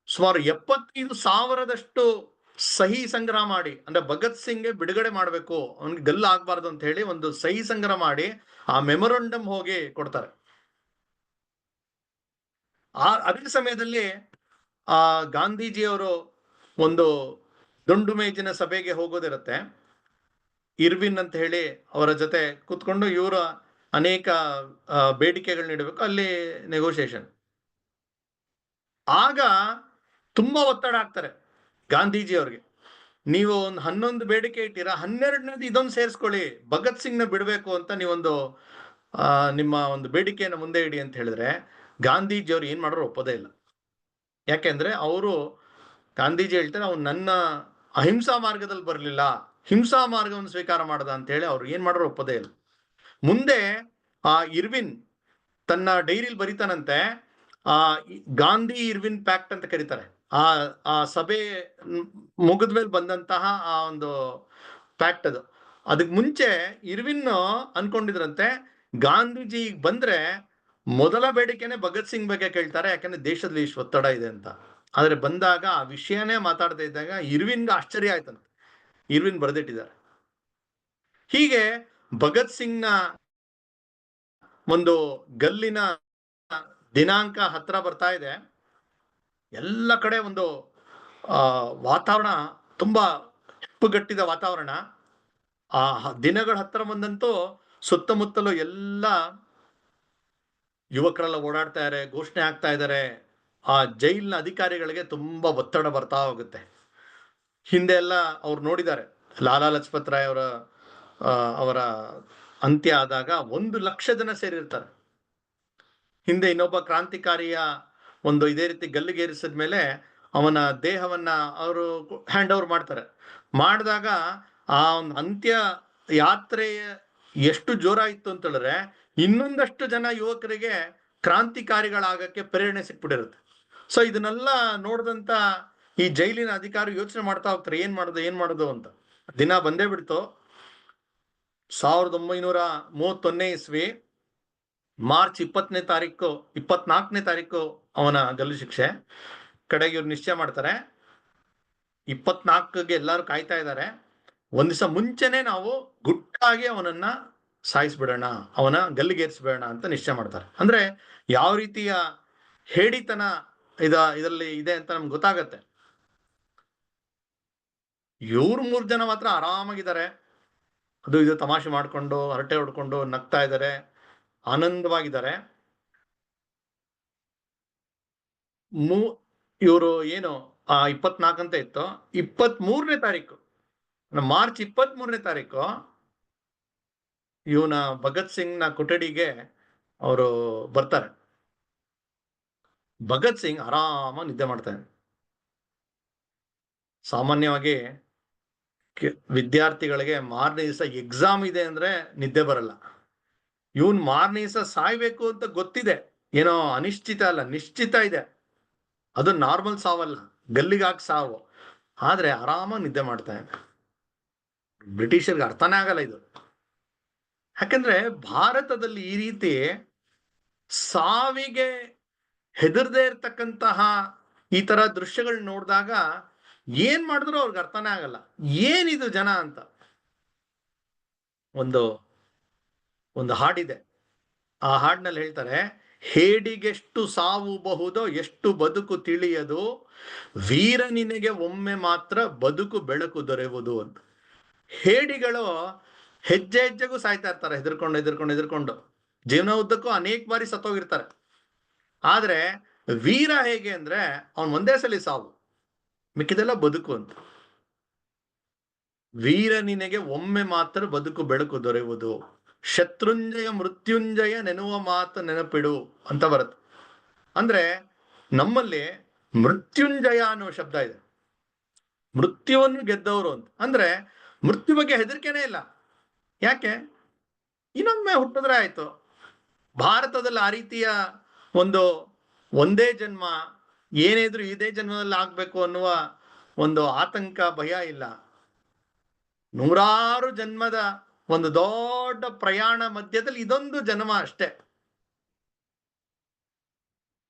ಸುಮಾರು 75,000 ಸಹಿ ಸಂಗ್ರಹ ಮಾಡಿ, ಅಂದ್ರೆ ಭಗತ್ ಸಿಂಗ್ಗೆ ಬಿಡುಗಡೆ ಮಾಡಬೇಕು, ಅವ್ನಿಗೆ ಗಲ್ಲು ಆಗ್ಬಾರ್ದು ಅಂತ ಹೇಳಿ ಒಂದು ಸಹಿ ಸಂಗ್ರಹ ಮಾಡಿ ಆ ಮೆಮೊರಂಡಮ್ ಹೋಗಿ ಕೊಡ್ತಾರೆ. ಅದೇ ಸಮಯದಲ್ಲಿ ಆ ಗಾಂಧೀಜಿಯವರು ಒಂದು ದುಂಡು ಮೇಜಿನ ಸಭೆಗೆ ಹೋಗೋದಿರುತ್ತೆ. ಇರ್ವಿನ್ ಅಂತ ಹೇಳಿ ಅವರ ಜೊತೆ ಕೂತ್ಕೊಂಡು ಇವರ ಅನೇಕ ಬೇಡಿಕೆಗಳನ್ನ ಇಡಬೇಕು, ಅಲ್ಲಿ ನೆಗೋಸಿಯೇಷನ್. ಆಗ ತುಂಬಾ ಒತ್ತಡ ಆಗ್ತಾರೆ ಗಾಂಧೀಜಿ ಅವ್ರಿಗೆ. ನೀವು ಒಂದು 11 ಬೇಡಿಕೆ ಇಟ್ಟಿರ, 12ನೇದು ಇದೊಂದು ಸೇರಿಸ್ಕೊಳ್ಳಿ, ಭಗತ್ ಸಿಂಗ್ನ ಬಿಡಬೇಕು ಅಂತ ನೀವೊಂದು ನಿಮ್ಮ ಒಂದು ಬೇಡಿಕೆಯನ್ನು ಮುಂದೆ ಇಡಿ ಅಂತ ಹೇಳಿದ್ರೆ ಗಾಂಧೀಜಿ ಅವ್ರು ಏನ್ ಮಾಡೋರು ಒಪ್ಪೋದೇ ಇಲ್ಲ. ಯಾಕೆಂದ್ರೆ ಅವರು ಗಾಂಧೀಜಿ ಹೇಳ್ತಾರೆ, ಅವ್ನು ನನ್ನ ಅಹಿಂಸಾ ಮಾರ್ಗದಲ್ಲಿ ಬರಲಿಲ್ಲ, ಹಿಂಸಾ ಮಾರ್ಗವನ್ನು ಸ್ವೀಕಾರ ಮಾಡದ ಅಂತ ಹೇಳಿ ಅವ್ರು ಏನ್ ಮಾಡೋರು ಒಪ್ಪೋದೇ ಇಲ್ಲ. ಮುಂದೆ ಆ ಇರ್ವಿನ್ ತನ್ನ ಡೈರಿಲಿ ಬರೀತಾನಂತೆ, ಆ ಗಾಂಧಿ ಇರ್ವಿನ್ ಪ್ಯಾಕ್ಟ್ ಅಂತ ಕರೀತಾರೆ. ಆ ಸಭೆ ಮುಗಿದ್ಮೇಲೆ ಬಂದಂತಹ ಆ ಒಂದು ಪ್ಯಾಕ್ಟ್ ಅದು. ಅದಕ್ಕೆ ಮುಂಚೆ ಇರ್ವಿನ್ ಅನ್ಕೊಂಡಿದ್ರಂತೆ ಗಾಂಧೀಜಿ ಬಂದ್ರೆ ಮೊದಲ ಬೇಡಿಕೆನೆ ಭಗತ್ ಸಿಂಗ್ ಬಗ್ಗೆ ಕೇಳ್ತಾರೆ, ಯಾಕಂದ್ರೆ ದೇಶದಲ್ಲಿ ಇಷ್ಟು ಒತ್ತಡ ಇದೆ ಅಂತ. ಆದ್ರೆ ಬಂದಾಗ ಆ ವಿಷಯನೇ ಮಾತಾಡದೇ ಇದ್ದಾಗ ಇರ್ವಿನ್ಗೆ ಆಶ್ಚರ್ಯ ಆಯ್ತಂತೆ. ಇರ್ವಿನ್ ಬರೆದಿಟ್ಟಿದ್ದಾರೆ. ಹೀಗೆ ಭಗತ್ ಸಿಂಗ್ನ ಒಂದು ಗಲ್ಲಿನ ದಿನಾಂಕ ಹತ್ರ ಬರ್ತಾ ಇದೆ. ಎಲ್ಲ ಕಡೆ ಒಂದು ವಾತಾವರಣ ತುಂಬಾ ಹೆಪ್ಪುಗಟ್ಟಿದ ವಾತಾವರಣ. ಆ ದಿನಗಳ ಹತ್ರ ಬಂದಂತೂ ಸುತ್ತಮುತ್ತಲು ಎಲ್ಲ ಯುವಕರೆಲ್ಲ ಓಡಾಡ್ತಾ ಇದ್ದಾರೆ, ಘೋಷಣೆ ಆಗ್ತಾ ಇದ್ದಾರೆ. ಆ ಜೈಲಿನ ಅಧಿಕಾರಿಗಳಿಗೆ ತುಂಬಾ ಒತ್ತಡ ಬರ್ತಾ ಹೋಗುತ್ತೆ. ಹಿಂದೆ ಎಲ್ಲ ಅವ್ರು ನೋಡಿದ್ದಾರೆ, ಲಾಲಾ ಲಜಪತ್ ರಾಯ್ ಅವರ ಅಂತ್ಯ ಆದಾಗ 1 ಲಕ್ಷ ಜನ ಸೇರಿರ್ತಾರೆ. ಹಿಂದೆ ಇನ್ನೊಬ್ಬ ಕ್ರಾಂತಿಕಾರಿಯ ಒಂದು ಇದೇ ರೀತಿ ಗಲ್ಲಿಗೇರಿಸಿದ ಮೇಲೆ ಅವನ ದೇಹವನ್ನ ಅವರು ಹ್ಯಾಂಡ್ ಓವರ್ ಮಾಡ್ತಾರೆ. ಮಾಡಿದಾಗ ಆ ಒಂದು ಅಂತ್ಯ ಯಾತ್ರೆ ಎಷ್ಟು ಜೋರ ಇತ್ತು ಅಂತ ಹೇಳಿದ್ರೆ ಇನ್ನೊಂದಷ್ಟು ಜನ ಯುವಕರಿಗೆ ಕ್ರಾಂತಿಕಾರಿಗಳಾಗಕ್ಕೆ ಪ್ರೇರಣೆ ಸಿಕ್ಬಿಟ್ಟಿರುತ್ತೆ. ಸೊ ಇದನ್ನೆಲ್ಲ ನೋಡಿದಂತ ಈ ಜೈಲಿನ ಅಧಿಕಾರಿ ಯೋಚನೆ ಮಾಡ್ತಾ ಹೋಗ್ತಾರೆ, ಏನ್ ಮಾಡುದು ಅಂತ. ದಿನ ಬಂದೇ ಬಿಡ್ತು. 1931 ಇಸ್ವಿ ಮಾರ್ಚ್ 24ನೇ ತಾರೀಕು ಅವನ ಗಲ್ಲು ಶಿಕ್ಷೆ. ಕಡೆಗೆ ಇವ್ರು ನಿಶ್ಚಯ ಮಾಡ್ತಾರೆ, 24ಗೆ ಎಲ್ಲರೂ ಕಾಯ್ತಾ ಇದ್ದಾರೆ, ಒಂದ್ ದಿವಸ ಮುಂಚೆನೆ ನಾವು ಗುಟ್ಟಾಗಿ ಅವನನ್ನ ಸಾಯಿಸ್ಬಿಡೋಣ, ಅವನ ಗಲ್ಲಿಗೇರಿಸ್ಬೇಡ ಅಂತ ನಿಶ್ಚಯ ಮಾಡ್ತಾರೆ. ಅಂದ್ರೆ ಯಾವ ರೀತಿಯ ಹೇಡಿತನ ಇದರಲ್ಲಿ ಇದೆ ಅಂತ ನಮ್ಗೆ ಗೊತ್ತಾಗತ್ತೆ. ಇವ್ರು 3 ಜನ ಮಾತ್ರ ಆರಾಮಾಗಿದ್ದಾರೆ, ಅದು ಇದು ತಮಾಷೆ ಮಾಡ್ಕೊಂಡು ಹರಟೆ ಹೊಡ್ಕೊಂಡು ನಗ್ತಾ ಇದ್ದಾರೆ, ಆನಂದವಾಗಿದ್ದಾರೆ. ಇವರು ಏನು 24 ಅಂತ ಇತ್ತು, 23ನೇ ತಾರೀಕು ಮಾರ್ಚ್ 23ನೇ ತಾರೀಕು ಇವನ ಭಗತ್ ಸಿಂಗ್ ನ ಕೊಠಡಿಗೆ ಅವರು ಬರ್ತಾರೆ. ಭಗತ್ ಸಿಂಗ್ ಆರಾಮ ನಿದ್ದೆ ಮಾಡ್ತಾನೆ. ಸಾಮಾನ್ಯವಾಗಿ ವಿದ್ಯಾರ್ಥಿಗಳಿಗೆ ಮಾರನೇ ದಿವಸ ಎಕ್ಸಾಮ್ ಇದೆ ಅಂದ್ರೆ ನಿದ್ದೆ ಬರಲ್ಲ. ಇವನ್ ಮಾರನೇ ದಿವಸ ಸಾಯ್ಬೇಕು ಅಂತ ಗೊತ್ತಿದೆ, ಏನೋ ಅನಿಶ್ಚಿತ ಅಲ್ಲ, ನಿಶ್ಚಿತ ಇದೆ. ಅದು ನಾರ್ಮಲ್ ಸಾವಲ್ಲ, ಗಲ್ಲಿಗಾಕ್ ಸಾವು. ಆದ್ರೆ ಆರಾಮಾಗಿ ನಿದ್ದೆ ಮಾಡ್ತಾನೆ. ಬ್ರಿಟಿಷರ್ಗೆ ಅರ್ಥನೇ ಆಗಲ್ಲ ಇದು. ಯಾಕಂದ್ರೆ ಭಾರತದಲ್ಲಿ ಈ ರೀತಿ ಸಾವಿಗೆ ಹೆದರದೇ ಇರ್ತಕ್ಕಂತಹ ಈ ತರ ದೃಶ್ಯಗಳು ನೋಡಿದಾಗ ಏನ್ ಮಾಡಿದ್ರು ಅವ್ರಿಗೆ ಅರ್ಥನೇ ಆಗಲ್ಲ, ಏನಿದು ಜನ ಅಂತ. ಒಂದು ಒಂದು ಹಾಡಿದೆ, ಆ ಹಾಡಿನಲ್ಲಿ ಹೇಳ್ತಾರೆ, ಹೇಡಿಗೆಷ್ಟು ಸಾವು ಬಹುದೋ ಎಷ್ಟು ಬದುಕು ತಿಳಿಯದು, ವೀರ ನಿನಗೆ ಒಮ್ಮೆ ಮಾತ್ರ ಬದುಕು ಬೆಳಕು ದೊರೆಯುವುದು ಅಂತ. ಹೇಡಿಗಳು ಹೆಜ್ಜೆ ಹೆಜ್ಜೆಗೂ ಸಾಯ್ತಾ ಇರ್ತಾರೆ, ಹೆದರ್ಕೊಂಡು ಜೀವನ ಉದ್ದಕ್ಕೂ ಅನೇಕ ಬಾರಿ ಸತ್ತೋಗಿರ್ತಾರೆ. ಆದ್ರೆ ವೀರ ಹೇಗೆ ಅಂದ್ರೆ ಅವನ್ ಒಂದೇ ಸಲ ಸಾವು, ಮಿಕ್ಕಿದೆಲ್ಲ ಬದುಕು ಅಂತ. ವೀರ ನಿನಗೆ ಒಮ್ಮೆ ಮಾತ್ರ ಬದುಕು ಬೆಳಕು ದೊರೆಯುವುದು, ಶತ್ರುಂಜಯ ಮೃತ್ಯುಂಜಯ ನೆನುವ ಮಾತು ನೆನಪಿಡು ಅಂತ ಬರುತ್ತೆ. ಅಂದ್ರೆ ನಮ್ಮಲ್ಲಿ ಮೃತ್ಯುಂಜಯ ಅನ್ನೋ ಶಬ್ದ ಇದೆ, ಮೃತ್ಯುವನ್ನು ಗೆದ್ದವರು ಅಂತ. ಅಂದ್ರೆ ಮೃತ್ಯು ಬಗ್ಗೆ ಹೆದರಿಕೆನೇ ಇಲ್ಲ. ಯಾಕೆ? ಇನ್ನೊಮ್ಮೆ ಹುಟ್ಟಿದ್ರೆ ಆಯ್ತು. ಭಾರತದಲ್ಲಿ ಆ ರೀತಿಯ ಒಂದೇ ಜನ್ಮ, ಏನಿದ್ರು ಇದೇ ಜನ್ಮದಲ್ಲಿ ಆಗ್ಬೇಕು ಅನ್ನುವ ಒಂದು ಆತಂಕ, ಭಯ ಇಲ್ಲ. ನೂರಾರು ಜನ್ಮದ ಒಂದು ದೊಡ್ಡ ಪ್ರಯಾಣ ಮಧ್ಯದಲ್ಲಿ ಇದೊಂದು ಜನ್ಮ ಅಷ್ಟೇ.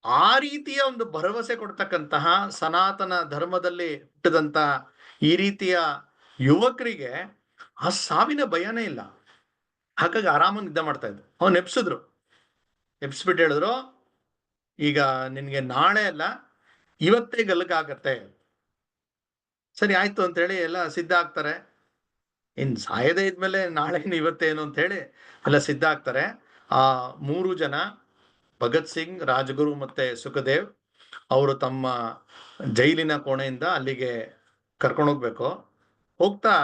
ಆ ರೀತಿಯ ಒಂದು ಭರವಸೆ ಕೊಡ್ತಕ್ಕಂತಹ ಸನಾತನ ಧರ್ಮದಲ್ಲಿ ಹುಟ್ಟಿದಂತ ಈ ರೀತಿಯ ಯುವಕರಿಗೆ ಆ ಸಾವಿನ ಭಯನೇ ಇಲ್ಲ. ಹಾಗಾಗಿ ಆರಾಮಾಗಿ ನಿದ್ದೆ ಮಾಡ್ತಾ ಇದ್ರು. ಅವ್ನು ಎಬ್ಸ್ಬಿಟ್ಟು ಹೇಳಿದ್ರು, ಈಗ ನಿನ್ಗೆ ನಾಳೆ ಅಲ್ಲ ಇವತ್ತೇ ಗಲಗಾಗತ್ತೆ. ಸರಿ ಆಯ್ತು ಅಂತ ಹೇಳಿ ಎಲ್ಲ ಸಿದ್ಧ ಆಗ್ತಾರೆ. ಇನ್ ಸಾಯದೇ ಇದ್ಮೇಲೆ ನಾಳೆ ಇವತ್ತೇನು ಅಂತ ಹೇಳಿ ಎಲ್ಲ ಸಿದ್ಧ ಆಗ್ತಾರೆ. ಆ 3 ಜನ, ಭಗತ್ ಸಿಂಗ್, ರಾಜಗುರು ಮತ್ತೆ ಸುಖದೇವ್, ಅವರು ತಮ್ಮ ಜೈಲಿನ ಕೋಣೆಯಿಂದ ಅಲ್ಲಿಗೆ ಕರ್ಕೊಂಡೋಗ್ಬೇಕು. ಹೋಗ್ತಾ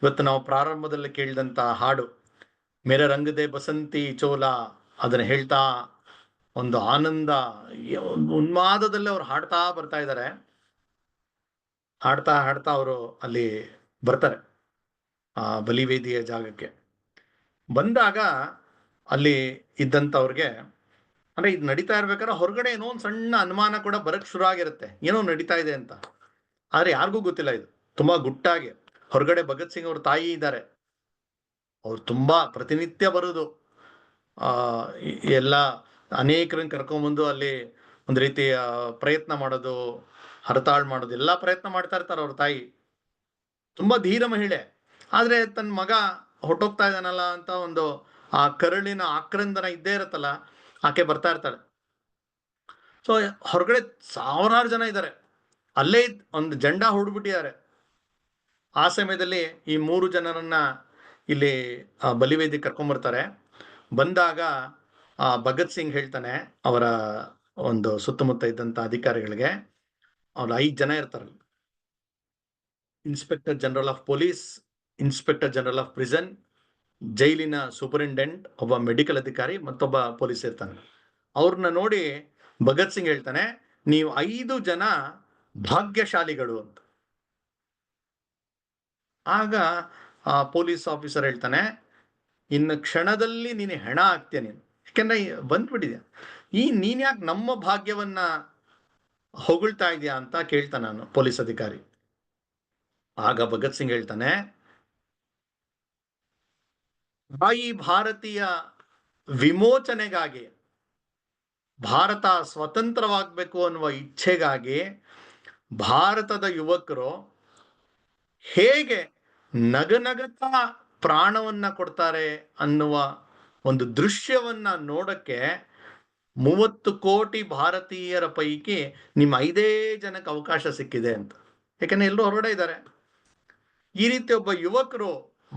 ಇವತ್ತು ನಾವು ಪ್ರಾರಂಭದಲ್ಲಿ ಕೇಳಿದಂತ ಹಾಡು ಮೇರೆ ರಂಗದೆ ಬಸಂತಿ ಚೋಲ, ಅದನ್ನ ಹೇಳ್ತಾ ಒಂದು ಆನಂದ, ಒಂದು ಉನ್ಮಾದದಲ್ಲಿ ಅವ್ರು ಹಾಡ್ತಾ ಬರ್ತಾ ಇದ್ದಾರೆ. ಹಾಡ್ತಾ ಅವರು ಅಲ್ಲಿ ಬರ್ತಾರೆ ಆ ಬಲಿವೇದಿಯ ಜಾಗಕ್ಕೆ. ಬಂದಾಗ ಅಲ್ಲಿ ಇದ್ದಂಥವ್ರಿಗೆ, ಅಂದ್ರೆ ಇದು ನಡೀತಾ ಇರ್ಬೇಕಾದ್ರೆ ಹೊರಗಡೆ ಏನೋ ಒಂದು ಸಣ್ಣ ಅನುಮಾನ ಕೂಡ ಬರಕ್ ಶುರು ಆಗಿರುತ್ತೆ, ಏನೋ ನಡೀತಾ ಇದೆ ಅಂತ. ಆದ್ರೆ ಯಾರಿಗೂ ಗೊತ್ತಿಲ್ಲ ಇದು. ತುಂಬಾ ಗುಟ್ಟಾಗಿ ಹೊರಗಡೆ ಭಗತ್ ಸಿಂಗ್ ಅವ್ರ ತಾಯಿ ಇದ್ದಾರೆ, ಅವ್ರು ತುಂಬಾ ಪ್ರತಿನಿತ್ಯ ಬರುದು, ಎಲ್ಲ ಅನೇಕರನ್ನ ಕರ್ಕೊಂಬಂದು ಅಲ್ಲಿ ಒಂದು ರೀತಿಯ ಪ್ರಯತ್ನ ಮಾಡೋದು, ಹರತಾಳ್ ಮಾಡೋದು, ಎಲ್ಲಾ ಪ್ರಯತ್ನ ಮಾಡ್ತಾ ಇರ್ತಾರೆ ಅವ್ರ ತಾಯಿ. ತುಂಬಾ ಧೀರ ಮಹಿಳೆ. ಆದ್ರೆ ತನ್ನ ಮಗ ಹೊಟ್ಟೋಗ್ತಾ ಇದ್ದಾನಲ್ಲ ಅಂತ ಒಂದು ಆ ಕರುಳಿನ ಆಕ್ರಂದನ ಇದ್ದೇ ಇರತ್ತಲ್ಲ, ಆಕೆ ಬರ್ತಾ ಇರ್ತಾಳೆ. ಸೊ ಹೊರಗಡೆ ಸಾವಿರಾರು ಜನ ಇದ್ದಾರೆ, ಅಲ್ಲೇ ಒಂದು ಜೆಂಡಾ ಹೊಡ್ಬಿಟ್ಟಿದ್ದಾರೆ. ಆ ಸಮಯದಲ್ಲಿ ಈ 3 ಜನರನ್ನ ಇಲ್ಲಿ ಬಲಿವೇದಿ ಕರ್ಕೊಂಡ್ಬರ್ತಾರೆ. ಬಂದಾಗ ಭಗತ್ ಸಿಂಗ್ ಹೇಳ್ತಾನೆ ಅವರ ಒಂದು ಸುತ್ತಮುತ್ತ ಇದ್ದಂತ ಅಧಿಕಾರಿಗಳಿಗೆ, ಅವ್ರು 5 ಜನ ಇರ್ತಾರೆ, inspector general of police, inspector general of prison, ಜೈಲಿನ ಸೂಪರಿಂಟೆಂಡೆಂಟ್, ಒಬ್ಬ ಮೆಡಿಕಲ್ ಅಧಿಕಾರಿ, ಮತ್ತೊಬ್ಬ ಪೊಲೀಸ್ ಇರ್ತಾನೆ. ಅವ್ರನ್ನ ನೋಡಿ ಭಗತ್ ಸಿಂಗ್ ಹೇಳ್ತಾನೆ, ನೀವು 5 ಜನ ಭಾಗ್ಯಶಾಲಿಗಳು ಅಂತ. ಆಗ ಆ ಪೊಲೀಸ್ ಆಫೀಸರ್ ಹೇಳ್ತಾನೆ, ಇನ್ನು ಕ್ಷಣದಲ್ಲಿ ನೀನು ಹೆಣ ಆಗ್ತೀಯ ನೀನು, ಯಾಕೆಂದ್ರೆ ಬಂದ್ಬಿಟ್ಟಿದ್ಯಾ, ನೀನ್ ಯಾಕೆ ನಮ್ಮ ಭಾಗ್ಯವನ್ನ ಹೊಗಳ್ತಾ ಇದೆಯಾ ಅಂತ ಕೇಳ್ತಾನೆ ನಾನು ಪೊಲೀಸ್ ಅಧಿಕಾರಿ. ಆಗ ಭಗತ್ ಸಿಂಗ್ ಹೇಳ್ತಾನೆ, ಈ ಭಾರತೀಯ ವಿಮೋಚನೆಗಾಗಿ, ಭಾರತ ಸ್ವತಂತ್ರವಾಗಬೇಕು ಅನ್ನುವ ಇಚ್ಛೆಗಾಗಿ ಭಾರತದ ಯುವಕರು ಹೇಗೆ ನಗನಗತಾ ಪ್ರಾಣವನ್ನ ಕೊಡ್ತಾರೆ ಅನ್ನುವ ಒಂದು ದೃಶ್ಯವನ್ನ ನೋಡಕ್ಕೆ 30 ಕೋಟಿ ಭಾರತೀಯರ ಪೈಕಿ ನಿಮ್ಮ 5 ಜನಕ್ಕೆ ಅವಕಾಶ ಸಿಕ್ಕಿದೆ ಅಂತ. ಯಾಕಂದ್ರೆ ಎಲ್ಲರೂ ಹೊರಗಡೆ ಇದ್ದಾರೆ. ಈ ರೀತಿ ಒಬ್ಬ ಯುವಕರು,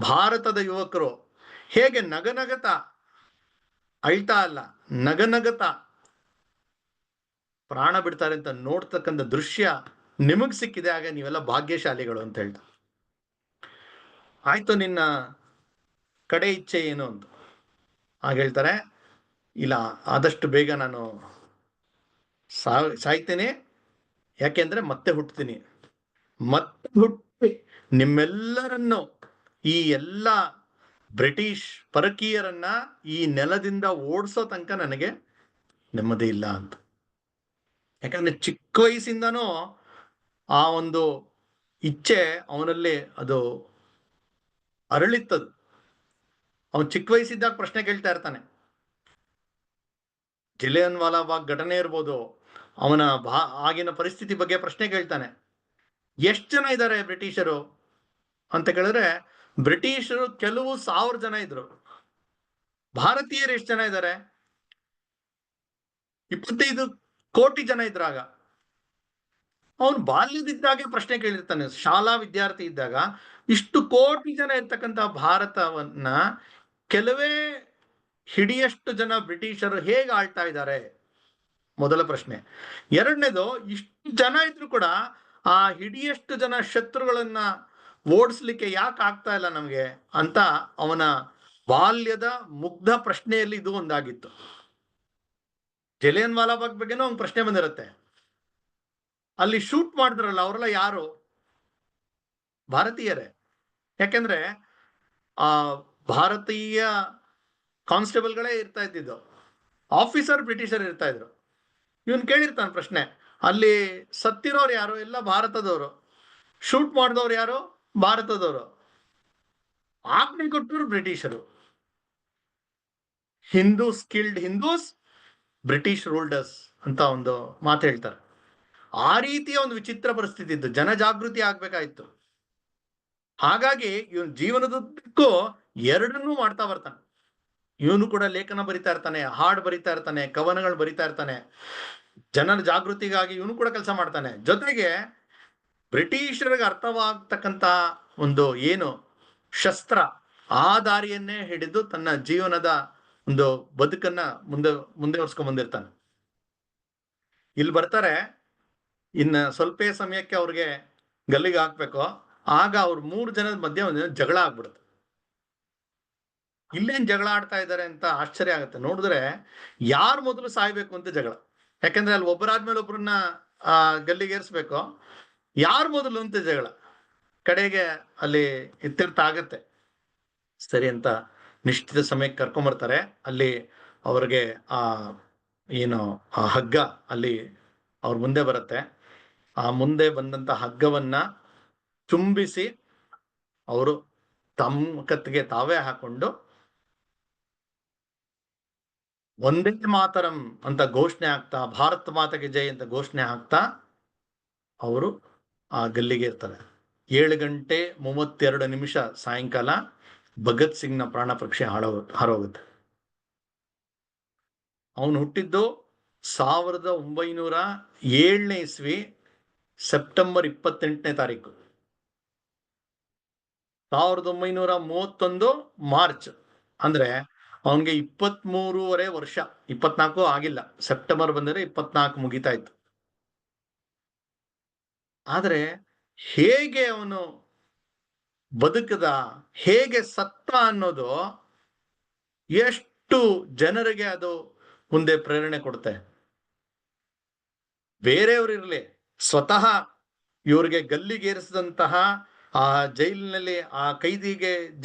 ಭಾರತದ ಯುವಕರು ಹೇಗೆ ನಗನಗತ, ಅಳ್ತಾ ಅಲ್ಲ, ನಗನಗತ ಪ್ರಾಣ ಬಿಡ್ತಾರೆ ಅಂತ ನೋಡ್ತಕ್ಕಂಥ ದೃಶ್ಯ ನಿಮಗ್ ಸಿಕ್ಕಿದೆ, ಆಗ ನೀವೆಲ್ಲ ಭಾಗ್ಯಶಾಲಿಗಳು ಅಂತ ಹೇಳ್ತಾರೆ. ಆಯ್ತು, ನಿನ್ನ ಕಡೆ ಇಚ್ಛೆ ಏನು ಅಂತ ಆಗ ಹೇಳ್ತಾರೆ, ಇಲ್ಲ ಆದಷ್ಟು ಬೇಗ ನಾನು ಸಾಯ್ತೇನೆ, ಯಾಕೆಂದ್ರೆ ಮತ್ತೆ ಹುಟ್ಟುತ್ತೀನಿ, ಮತ್ತೆ ಹುಟ್ಟಿ ನಿಮ್ಮೆಲ್ಲರನ್ನು, ಈ ಎಲ್ಲ ಬ್ರಿಟಿಷ್ ಪರಕೀಯರನ್ನ ಈ ನೆಲದಿಂದ ಓಡಿಸೋ ತನಕ ನನಗೆ ನೆಮ್ಮದಿ ಇಲ್ಲ ಅಂತ. ಯಾಕಂದ್ರೆ ಚಿಕ್ಕ ವಯಸ್ಸಿಂದನೂ ಆ ಒಂದು ಇಚ್ಛೆ ಅವನಲ್ಲಿ ಅದು ಅರಳಿತ್ತದು. ಅವನು ಚಿಕ್ಕ ವಯಸ್ಸಿದ್ದಾಗ ಪ್ರಶ್ನೆ ಕೇಳ್ತಾ ಇರ್ತಾನೆ. ಜಲಿಯನ್ ವಾಲಾಬಾಗ್ ಘಟನೆ ಇರ್ಬೋದು, ಅವನ ಆಗಿನ ಪರಿಸ್ಥಿತಿ ಬಗ್ಗೆ ಪ್ರಶ್ನೆ ಕೇಳ್ತಾನೆ. ಎಷ್ಟು ಜನ ಇದ್ದಾರೆ ಬ್ರಿಟಿಷರು ಅಂತ ಕೇಳಿದ್ರೆ, ಬ್ರಿಟಿಷರು ಕೆಲವು 1000 ಜನ ಇದ್ರು. ಭಾರತೀಯರು ಎಷ್ಟು ಜನ ಇದ್ದಾರೆ? 25 ಕೋಟಿ ಜನ ಇದ್ರಾಗ. ಅವನು ಬಾಲ್ಯದಿದ್ದಾಗೆ ಪ್ರಶ್ನೆ ಕೇಳಿರ್ತಾನೆ. ಶಾಲಾ ವಿದ್ಯಾರ್ಥಿ ಇದ್ದಾಗ ಇಷ್ಟು ಕೋಟಿ ಜನ ಇರ್ತಕ್ಕಂಥ ಭಾರತವನ್ನ ಕೆಲವೇ ಹಿಡಿಯಷ್ಟು ಜನ ಬ್ರಿಟಿಷರು ಹೇಗೆ ಆಳ್ತಾ ಇದ್ದಾರೆ? ಮೊದಲ ಪ್ರಶ್ನೆ. ಎರಡನೇದು, ಇಷ್ಟು ಜನ ಇದ್ರು ಕೂಡ ಆ ಹಿಡಿಯಷ್ಟು ಜನ ಶತ್ರುಗಳನ್ನ ಓಡಿಸ್ಲಿಕ್ಕೆ ಯಾಕೆ ಆಗ್ತಾ ಇಲ್ಲ ನಮ್ಗೆ ಅಂತ ಅವನ ಬಾಲ್ಯದ ಮುಗ್ಧ ಪ್ರಶ್ನೆಯಲ್ಲಿ ಇದು ಒಂದಾಗಿತ್ತು. ಜಲಿಯನ್ ವಾಲಾಬಾಗ್ ಬಗ್ಗೆನೂ ಒಂದು ಪ್ರಶ್ನೆ ಬಂದಿರುತ್ತೆ. ಅಲ್ಲಿ ಶೂಟ್ ಮಾಡಿದ್ರಲ್ಲ, ಅವರೆಲ್ಲ ಯಾರು? ಭಾರತೀಯರೇ. ಯಾಕೆಂದ್ರೆ ಆ ಭಾರತೀಯ ಕಾನ್ಸ್ಟೇಬಲ್ಗಳೇ ಇರ್ತಾ ಇದ್ದಿದ್ದು, ಆಫೀಸರ್ ಬ್ರಿಟಿಷರ್ ಇರ್ತಾ ಇದ್ರು. ಇವನ್ ಕೇಳಿರ್ತಾನೆ ಪ್ರಶ್ನೆ, ಅಲ್ಲಿ ಸತ್ತಿರೋರು ಯಾರು? ಎಲ್ಲ ಭಾರತದವರು. ಶೂಟ್ ಮಾಡಿದವ್ರು ಯಾರು? ಭಾರತದವರು. ಆಜ್ಞೆ ಕೊಟ್ಟರು ಬ್ರಿಟಿಷರು. ಹಿಂದೂಸ್ ಕಿಲ್ಡ್ ಹಿಂದೂಸ್, ಬ್ರಿಟಿಷ್ ರೂಲ್ಡರ್ಸ್ ಅಂತ ಒಂದು ಮಾತು ಹೇಳ್ತಾರೆ. ಆ ರೀತಿಯ ಒಂದು ವಿಚಿತ್ರ ಪರಿಸ್ಥಿತಿ ಇತ್ತು. ಜನಜಾಗೃತಿ ಆಗ್ಬೇಕಾಯ್ತು. ಹಾಗಾಗಿ ಇವನ್ ಜೀವನದುದ್ದಕ್ಕೂ ಎರಡನ್ನೂ ಮಾಡ್ತಾ ಬರ್ತಾನೆ. ಇವನು ಕೂಡ ಲೇಖನ ಬರಿತಾ ಇರ್ತಾನೆ, ಹಾಡು ಬರಿತಾ ಇರ್ತಾನೆ, ಕವನಗಳು ಬರಿತಾ ಇರ್ತಾನೆ. ಜನರ ಜಾಗೃತಿಗಾಗಿ ಇವನು ಕೂಡ ಕೆಲಸ ಮಾಡ್ತಾನೆ. ಜೊತೆಗೆ ಬ್ರಿಟಿಷರಿಗೆ ಅರ್ಥವಾಗ್ತಕ್ಕಂತ ಒಂದು ಏನು ಶಸ್ತ್ರ, ಆ ದಾರಿಯನ್ನೇ ಹಿಡಿದು ತನ್ನ ಜೀವನದ ಒಂದು ಬದುಕನ್ನ ಮುಂದುವರ್ಸ್ಕೊಂಡ್ ಬಂದಿರ್ತಾನೆ. ಇಲ್ಲಿ ಬರ್ತಾರೆ, ಇನ್ನ ಸ್ವಲ್ಪ ಸಮಯಕ್ಕೆ ಅವ್ರಿಗೆ ಗಲ್ಲಿಗೆ ಹಾಕ್ಬೇಕು. ಆಗ ಅವ್ರ 3 ಜನದ ಮಧ್ಯೆ ಒಂದು ಜಗಳ ಆಗ್ಬಿಡುತ್ತೆ. ಇಲ್ಲೇನ್ ಜಗಳ ಆಡ್ತಾ ಇದ್ದಾರೆ ಅಂತ ಆಶ್ಚರ್ಯ ಆಗುತ್ತೆ. ನೋಡಿದ್ರೆ ಯಾರು ಮೊದಲು ಸಾಯ್ಬೇಕು ಅಂತ ಜಗಳ. ಯಾಕಂದ್ರೆ ಅಲ್ಲಿ ಒಬ್ಬರಾದ್ಮೇಲೆ ಒಬ್ಬರನ್ನ ಗಲ್ಲಿಗೇರಿಸ್ಬೇಕು. ಯಾರು ಮೊದಲು ಅಂತ ಜಗಳ. ಕಡೆಗೆ ಅಲ್ಲಿ ಇತ್ಯರ್ಥ ಆಗತ್ತೆ. ಸರಿ ಅಂತ ನಿಶ್ಚಿತ ಸಮಯಕ್ಕೆ ಕರ್ಕೊಂಬರ್ತಾರೆ. ಅಲ್ಲಿ ಅವ್ರಿಗೆ ಏನು ಆ ಹಗ್ಗ ಅಲ್ಲಿ ಅವ್ರ ಮುಂದೆ ಬರುತ್ತೆ. ಆ ಮುಂದೆ ಬಂದಂತ ಹಗ್ಗವನ್ನ ಚುಂಬಿಸಿ ಅವರು ತಮ್ಮ ಕತ್ತಿಗೆ ತಾವೇ ಹಾಕೊಂಡು ಒಂದೇ ಮಾತರಂ ಅಂತ ಘೋಷಣೆ ಆಗ್ತಾ, ಭಾರತ ಮಾತೆಗೆ ಜೈ ಅಂತ ಘೋಷಣೆ ಆಗ್ತಾ ಅವರು ಆ ಗಲ್ಲಿಗೆ ಇರ್ತಾರೆ. 7:32 ಸಾಯಂಕಾಲ ಭಗತ್ ಸಿಂಗ್ನ ಪ್ರಾಣ ಪಕ್ಷಿ ಹಾರೋಗುತ್ತೆ. ಅವನು ಹುಟ್ಟಿದ್ದು 1907 ಇಸ್ವಿ ಸೆಪ್ಟೆಂಬರ್ 28ನೇ ತಾರೀಕು. 1931 ಮಾರ್ಚ್ ಅಂದ್ರೆ ಅವನಿಗೆ 23.5 ವರ್ಷ. 24 ಆಗಿಲ್ಲ. ಸೆಪ್ಟೆಂಬರ್ ಬಂದರೆ 24 ಮುಗಿತಾ ಇತ್ತು. ಆದ್ರೆ ಹೇಗೆ ಅವನು ಬದುಕದ, ಹೇಗೆ ಸತ್ತ ಅನ್ನೋದು ಎಷ್ಟು ಜನರಿಗೆ ಅದು ಮುಂದೆ ಪ್ರೇರಣೆ ಕೊಡುತ್ತೆ. ಬೇರೆಯವರಿರ್ಲಿ, ಸ್ವತಃ ಇವ್ರಿಗೆ ಗಲ್ಲಿಗೇರಿಸಿದಂತಹ ಆ ಜೈಲಿನಲ್ಲಿ ಆ ಕೈದಿಗೆ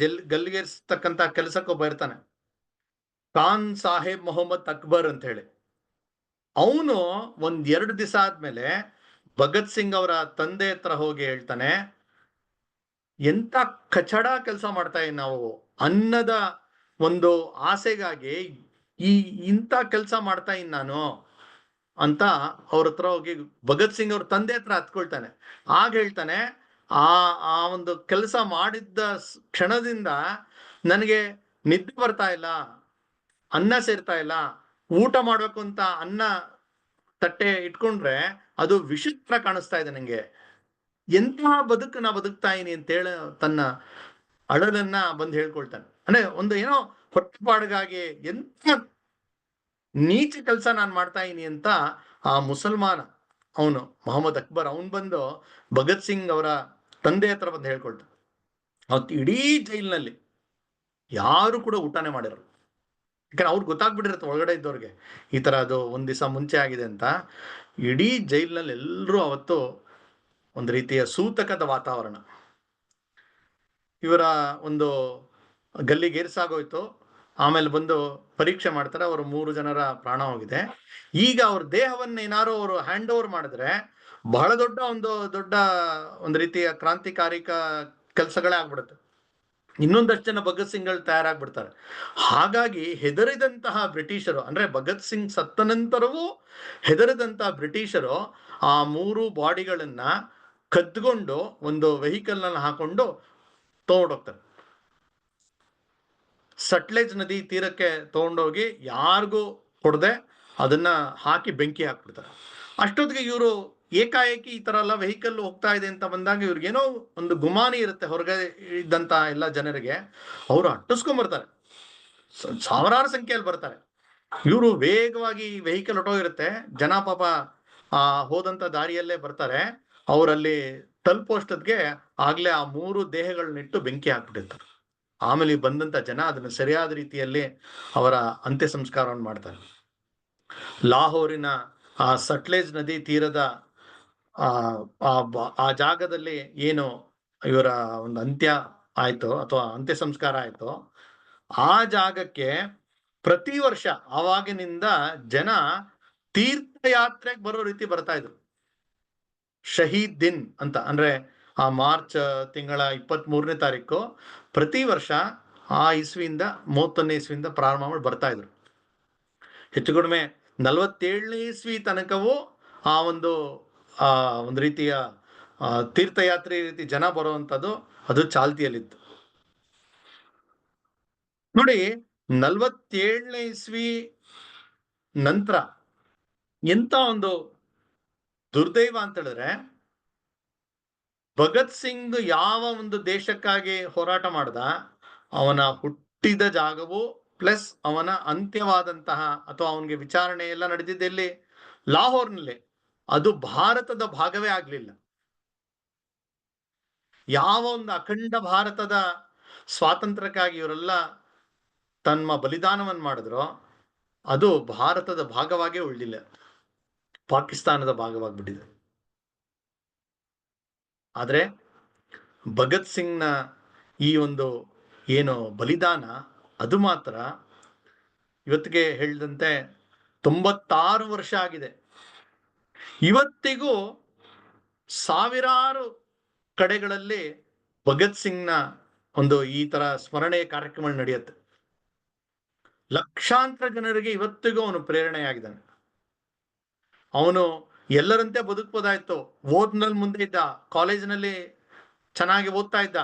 ಗಲ್ಲಿಗೇರಿಸ್ತಕ್ಕಂತ ಕೆಲಸಕ್ಕೊಬ್ಬ ಇರ್ತಾನೆ, ಖಾನ್ ಸಾಹೇಬ್ ಮೊಹಮ್ಮದ್ ಅಕ್ಬರ್ ಅಂತ ಹೇಳಿ. ಅವನು 1-2 ದಿವಸ ಆದ್ಮೇಲೆ ಭಗತ್ ಸಿಂಗ್ ಅವರ ತಂದೆ ಹತ್ರ ಹೋಗಿ ಹೇಳ್ತಾನೆ, ಎಂತ ಕಚಡ ಕೆಲಸ ಮಾಡ್ತಾ ಇದ್ದೀವಿ ನಾವು, ಅನ್ನದ ಒಂದು ಆಸೆಗಾಗಿ ಇಂಥ ಕೆಲಸ ಮಾಡ್ತಾ ಇದ್ದೀನಿ ನಾನು ಅಂತ ಅವ್ರ ಹತ್ರ ಹೋಗಿ ಭಗತ್ ಸಿಂಗ್ ಅವ್ರ ತಂದೆ ಹತ್ರ ಹತ್ಕೊಳ್ತಾನೆ. ಆಗ ಹೇಳ್ತಾನೆ, ಆ ಒಂದು ಕೆಲಸ ಮಾಡಿದ್ದ ಕ್ಷಣದಿಂದ ನನಗೆ ನಿದ್ದೆ ಬರ್ತಾ ಇಲ್ಲ, ಅನ್ನ ಸೇರ್ತಾ ಇಲ್ಲ, ಊಟ ಮಾಡ್ಬೇಕು ಅಂತ ಅನ್ನ ತಟ್ಟೆ ಇಟ್ಕೊಂಡ್ರೆ ಅದು ವಿಚಿತ್ರ ಕಾಣಿಸ್ತಾ ಇದೆ ನಂಗೆ, ಎಂತಹ ಬದುಕು ನಾ ಬದುಕ್ತಾ ಇದೀನಿ ಅಂತೇಳಿ ತನ್ನ ಅಳಲನ್ನ ಬಂದು ಹೇಳ್ಕೊಳ್ತಾನೆ. ಅಂದ್ರೆ ಒಂದು ಏನೋ ಹೊಟ್ಟೆಪಾಡಿಗಾಗಿ ಎಂತ ನೀಚ ಕೆಲಸ ನಾನು ಮಾಡ್ತಾ ಇದೀನಿ ಅಂತ ಆ ಮುಸಲ್ಮಾನ ಅವನು ಮೊಹಮ್ಮದ್ ಅಕ್ಬರ್ ಅವನು ಬಂದು ಭಗತ್ ಸಿಂಗ್ ಅವರ ತಂದೆ ಹತ್ರ ಬಂದು ಹೇಳ್ಕೊಳ್ತಾನೆ. ಅವತ್ತು ಇಡೀ ಜೈಲಿನಲ್ಲಿ ಯಾರು ಕೂಡ ಊಟನೇ ಮಾಡಿರಲ್ಲ. ಯಾಕಂದ್ರೆ ಅವ್ರಿಗೆ ಗೊತ್ತಾಗ್ಬಿಟ್ಟಿರುತ್ತೆ ಒಳಗಡೆ ಇದ್ದವ್ರಿಗೆ ಈ ತರ ಅದು ಒಂದ್ ದಿವಸ ಮುಂಚೆ ಆಗಿದೆ ಅಂತ. ಇಡೀ ಜೈಲಿನಲ್ಲಿ ಎಲ್ಲರೂ ಅವತ್ತು ಒಂದು ರೀತಿಯ ಸೂತಕದ ವಾತಾವರಣ. ಇವರ ಒಂದು ಗಲ್ಲಿಗೇರಿಸಾಗೋಯ್ತು. ಆಮೇಲೆ ಬಂದು ಪರೀಕ್ಷೆ ಮಾಡ್ತಾರೆ. ಅವರು 3 ಜನರ ಪ್ರಾಣ ಹೋಗಿದೆ. ಈಗ ಅವ್ರ ದೇಹವನ್ನ ಏನಾರು ಅವರು ಹ್ಯಾಂಡ್ ಓವರ್ ಮಾಡಿದ್ರೆ ಬಹಳ ದೊಡ್ಡ ಒಂದು ರೀತಿಯ ಕ್ರಾಂತಿಕಾರಿಕ ಕೆಲಸಗಳೇ ಆಗ್ಬಿಡುತ್ತೆ. ಇನ್ನೊಂದಷ್ಟು ಜನ ಭಗತ್ ಸಿಂಗ್ಗಳು ತಯಾರಾಗ್ಬಿಡ್ತಾರೆ. ಹಾಗಾಗಿ ಹೆದರಿದಂತಹ ಬ್ರಿಟಿಷರು, ಅಂದ್ರೆ ಭಗತ್ ಸಿಂಗ್ ಸತ್ತ ನಂತರವೂ ಹೆದರಿದಂತಹ ಬ್ರಿಟಿಷರು ಆ 3 ಬಾಡಿಗಳನ್ನ ಕದ್ಕೊಂಡು ಒಂದು ವೆಹಿಕಲ್ ನಲ್ಲಿ ಹಾಕೊಂಡು ತಗೊಂಡೋಗ್ತಾರೆ. ಸಟ್ಲೇಜ್ ನದಿ ತೀರಕ್ಕೆ ತಗೊಂಡೋಗಿ ಯಾರಿಗೂ ಕೊಡದೆ ಅದನ್ನ ಹಾಕಿ ಬೆಂಕಿ ಹಾಕ್ಬಿಡ್ತಾರೆ. ಅಷ್ಟೊತ್ತಿಗೆ ಇವರು ಏಕಾಏಕಿ ಈ ತರ ಎಲ್ಲ ವೆಹಿಕಲ್ ಹೋಗ್ತಾ ಇದೆ ಅಂತ ಬಂದಾಗ ಇವ್ರಿಗೇನೋ ಒಂದು ಗುಮಾನಿ ಇರುತ್ತೆ ಹೊರಗಡೆ ಇದ್ದಂತ ಎಲ್ಲ ಜನರಿಗೆ. ಅವರು ಅಟ್ಟಿಸ್ಕೊಂಡ್ಬರ್ತಾರೆ, ಸಾವಿರಾರು ಸಂಖ್ಯೆಯಲ್ಲಿ ಬರ್ತಾರೆ. ಇವರು ವೇಗವಾಗಿ ವೆಹಿಕಲ್ ಹೊಟ್ಟೋಗಿರುತ್ತೆ, ಜನ ಪಾಪ ಹೋದಂತ ದಾರಿಯಲ್ಲೇ ಬರ್ತಾರೆ. ಅವರಲ್ಲಿ ತಲುಪೋಷ್ಟೊತ್ತಿಗೆ ಆಗ್ಲೇ ಆ 3 ದೇಹಗಳನ್ನಿಟ್ಟು ಬೆಂಕಿ ಹಾಕ್ಬಿಟ್ಟಿರ್ತಾರೆ. ಆಮೇಲೆ ಬಂದಂತ ಜನ ಅದನ್ನು ಸರಿಯಾದ ರೀತಿಯಲ್ಲಿ ಅವರ ಅಂತ್ಯ ಸಂಸ್ಕಾರವನ್ನು ಮಾಡ್ತಾರೆ. ಲಾಹೋರಿನ ಆ ಸಟ್ಲೇಜ್ ನದಿ ತೀರದ ಆ ಜಾಗದಲ್ಲಿ ಏನು ಇವರ ಒಂದು ಅಂತ್ಯ ಆಯ್ತು ಅಥವಾ ಅಂತ್ಯ ಸಂಸ್ಕಾರ ಆಯ್ತು, ಆ ಜಾಗಕ್ಕೆ ಪ್ರತಿ ವರ್ಷ ಆವಾಗಿನಿಂದ ಜನ ತೀರ್ಥಯಾತ್ರೆಗೆ ಬರೋ ರೀತಿ ಬರ್ತಾ ಇದ್ರು. ಶಹೀದ್ ದಿನ್ ಅಂತ, ಅಂದ್ರೆ ಆ ಮಾರ್ಚ್ ತಿಂಗಳ 23ನೇ ತಾರೀಕು ಪ್ರತಿ ವರ್ಷ ಆ ಇಸ್ವಿಯಿಂದ 31ನೇ ಇಸ್ವಿಯಿಂದ ಪ್ರಾರಂಭ ಮಾಡಿ ಬರ್ತಾ ಇದ್ರು. ಹೆಚ್ಚು ಕಡಿಮೆ 47ನೇ ಇಸ್ವಿ ತನಕವೂ ಆ ಒಂದು ರೀತಿಯ ತೀರ್ಥಯಾತ್ರೆ ರೀತಿ ಜನ ಬರುವಂತದ್ದು ಅದು ಚಾಲ್ತಿಯಲ್ಲಿತ್ತು. ನೋಡಿ, 47ನೇ ಇಸ್ವಿ ನಂತರ ಎಂತ ಒಂದು ದುರ್ದೈವ ಅಂತ ಹೇಳಿದ್ರೆ, ಭಗತ್ ಸಿಂಗ್ ಯಾವ ಒಂದು ದೇಶಕ್ಕಾಗಿ ಹೋರಾಟ ಮಾಡ್ದ, ಅವನ ಹುಟ್ಟಿದ ಜಾಗವು ಪ್ಲಸ್ ಅವನ ಅಂತ್ಯವಾದಂತಹ ಅಥವಾ ಅವನಿಗೆ ವಿಚಾರಣೆ ಎಲ್ಲ ನಡೆದಿದ್ದೆಲ್ಲಿ, ಲಾಹೋರ್ನಲ್ಲಿ. ಅದು ಭಾರತದ ಭಾಗವೇ ಆಗ್ಲಿಲ್ಲ. ಯಾವ ಒಂದು ಅಖಂಡ ಭಾರತದ ಸ್ವಾತಂತ್ರ್ಯಕ್ಕಾಗಿ ಇವರೆಲ್ಲ ತಮ್ಮ ಬಲಿದಾನವನ್ನು ಮಾಡಿದ್ರೋ ಅದು ಭಾರತದ ಭಾಗವಾಗೇ ಉಳಿದಿಲ್ಲ, ಪಾಕಿಸ್ತಾನದ ಭಾಗವಾಗ್ಬಿಟ್ಟಿದೆ. ಆದ್ರೆ ಭಗತ್ ಸಿಂಗ್ನ ಈ ಒಂದು ಏನು ಬಲಿದಾನ ಅದು ಮಾತ್ರ ಇವತ್ತಿಗೆ ಹೇಳಿದಂತೆ 96 ವರ್ಷ ಆಗಿದೆ. ಇವತ್ತಿಗೂ ಸಾವಿರಾರು ಕಡೆಗಳಲ್ಲಿ ಭಗತ್ ಸಿಂಗ್ನ ಒಂದು ಈ ತರ ಸ್ಮರಣೆಯ ಕಾರ್ಯಕ್ರಮ ನಡೆಯುತ್ತೆ. ಲಕ್ಷಾಂತರ ಜನರಿಗೆ ಇವತ್ತಿಗೂ ಅವನು ಪ್ರೇರಣೆಯಾಗಿದ್ದಾನೆ. ಅವನು ಎಲ್ಲರಂತೆ ಬದುಕಬಹುದಾಯ್ತು, ಓದ್ನಲ್ಲಿ ಮುಂದೆ ಇದ್ದ, ಕಾಲೇಜಿನಲ್ಲಿ ಚೆನ್ನಾಗಿ ಓದ್ತಾ ಇದ್ದ,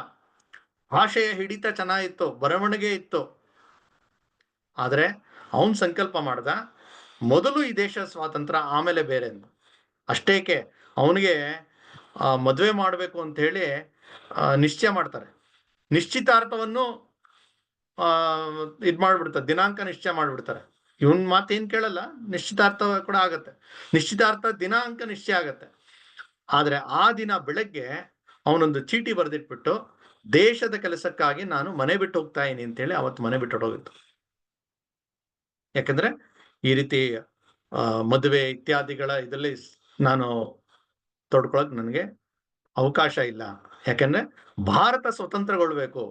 ಭಾಷೆಯ ಹಿಡಿತ ಚೆನ್ನಾಗಿತ್ತು, ಬರವಣಿಗೆ ಇತ್ತು. ಆದ್ರೆ ಅವನ್ ಸಂಕಲ್ಪ ಮಾಡ್ದ, ಮೊದಲು ಈ ದೇಶ ಸ್ವಾತಂತ್ರ್ಯ, ಆಮೇಲೆ ಬೇರೆ ಅಂತ. ಅಷ್ಟೇಕೆ ಅವನಿಗೆ ಮದುವೆ ಮಾಡಬೇಕು ಅಂತ ಹೇಳಿ ನಿಶ್ಚಯ ಮಾಡ್ತಾರೆ. ನಿಶ್ಚಿತಾರ್ಥವನ್ನು ಇದ್ ಮಾಡ್ಬಿಡ್ತಾರೆ, ದಿನಾಂಕ ನಿಶ್ಚಯ ಮಾಡ್ಬಿಡ್ತಾರೆ. ಇವನ್ ಮಾತೇನ್ ಕೇಳಲ್ಲ, ನಿಶ್ಚಿತಾರ್ಥ ಕೂಡ ಆಗತ್ತೆ. ನಿಶ್ಚಿತಾರ್ಥ ದಿನಾಂಕ ನಿಶ್ಚಯ ಆಗತ್ತೆ. ಆದ್ರೆ ಆ ದಿನ ಬೆಳಗ್ಗೆ ಅವನೊಂದು ಚೀಟಿ ಬರೆದಿಟ್ಬಿಟ್ಟು, ದೇಶದ ಕೆಲಸಕ್ಕಾಗಿ ನಾನು ಮನೆ ಬಿಟ್ಟು ಹೋಗ್ತಾ ಇದೀನಿ ಅಂತ ಹೇಳಿ ಅವತ್ತು ಮನೆ ಬಿಟ್ಟು ಹೋಗಿತ್ತು. ಯಾಕಂದ್ರೆ ಈ ರೀತಿ ಮದುವೆ ಇತ್ಯಾದಿಗಳ ಇದರಲ್ಲಿ ನಾನು ತೊಡ್ಕೊಳಕ್ ನನಗೆ ಅವಕಾಶ ಇಲ್ಲ. ಯಾಕಂದ್ರೆ ಭಾರತ ಸ್ವತಂತ್ರಗೊಳ್ಬೇಕು.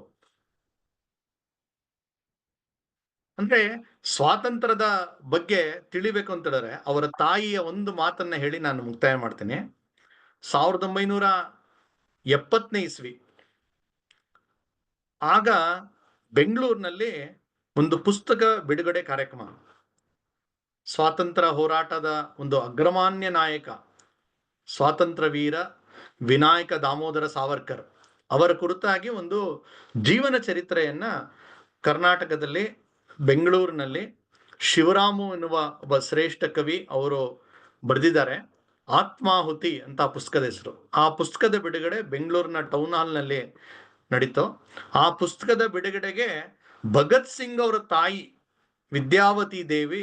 ಅಂದ್ರೆ ಸ್ವಾತಂತ್ರ್ಯದ ಬಗ್ಗೆ ತಿಳಿಬೇಕು ಅಂತ ಹೇಳಿದ್ರೆ ಅವರ ತಾಯಿಯ ಒಂದು ಮಾತನ್ನ ಹೇಳಿ ನಾನು ಮುಕ್ತಾಯ ಮಾಡ್ತೇನೆ. 1970ನೇ ಇಸ್ವಿ ಆಗ ಬೆಂಗಳೂರಿನಲ್ಲಿ ಒಂದು ಪುಸ್ತಕ ಬಿಡುಗಡೆ ಕಾರ್ಯಕ್ರಮ. ಸ್ವಾತಂತ್ರ್ಯ ಹೋರಾಟದ ಒಂದು ಅಗ್ರಮಾನ್ಯ ನಾಯಕ, ಸ್ವಾತಂತ್ರ್ಯ ವೀರ ವಿನಾಯಕ ದಾಮೋದರ ಸಾವರ್ಕರ್ ಅವರ ಕುರಿತಾಗಿ ಒಂದು ಜೀವನ ಚರಿತ್ರೆಯನ್ನ ಕರ್ನಾಟಕದಲ್ಲಿ ಬೆಂಗಳೂರಿನಲ್ಲಿ ಶಿವರಾಮು ಎನ್ನುವ ಒಬ್ಬ ಶ್ರೇಷ್ಠ ಕವಿ ಅವರು ಬರೆದಿದ್ದಾರೆ. ಆತ್ಮಾಹುತಿ ಅಂತ ಪುಸ್ತಕದ ಹೆಸರು. ಆ ಪುಸ್ತಕದ ಬಿಡುಗಡೆ ಬೆಂಗಳೂರಿನ ಟೌನ್ ಹಾಲ್ ನಲ್ಲಿ ನಡೀತು. ಆ ಪುಸ್ತಕದ ಬಿಡುಗಡೆಗೆ ಭಗತ್ ಸಿಂಗ್ ಅವರ ತಾಯಿ ವಿದ್ಯಾವತಿ ದೇವಿ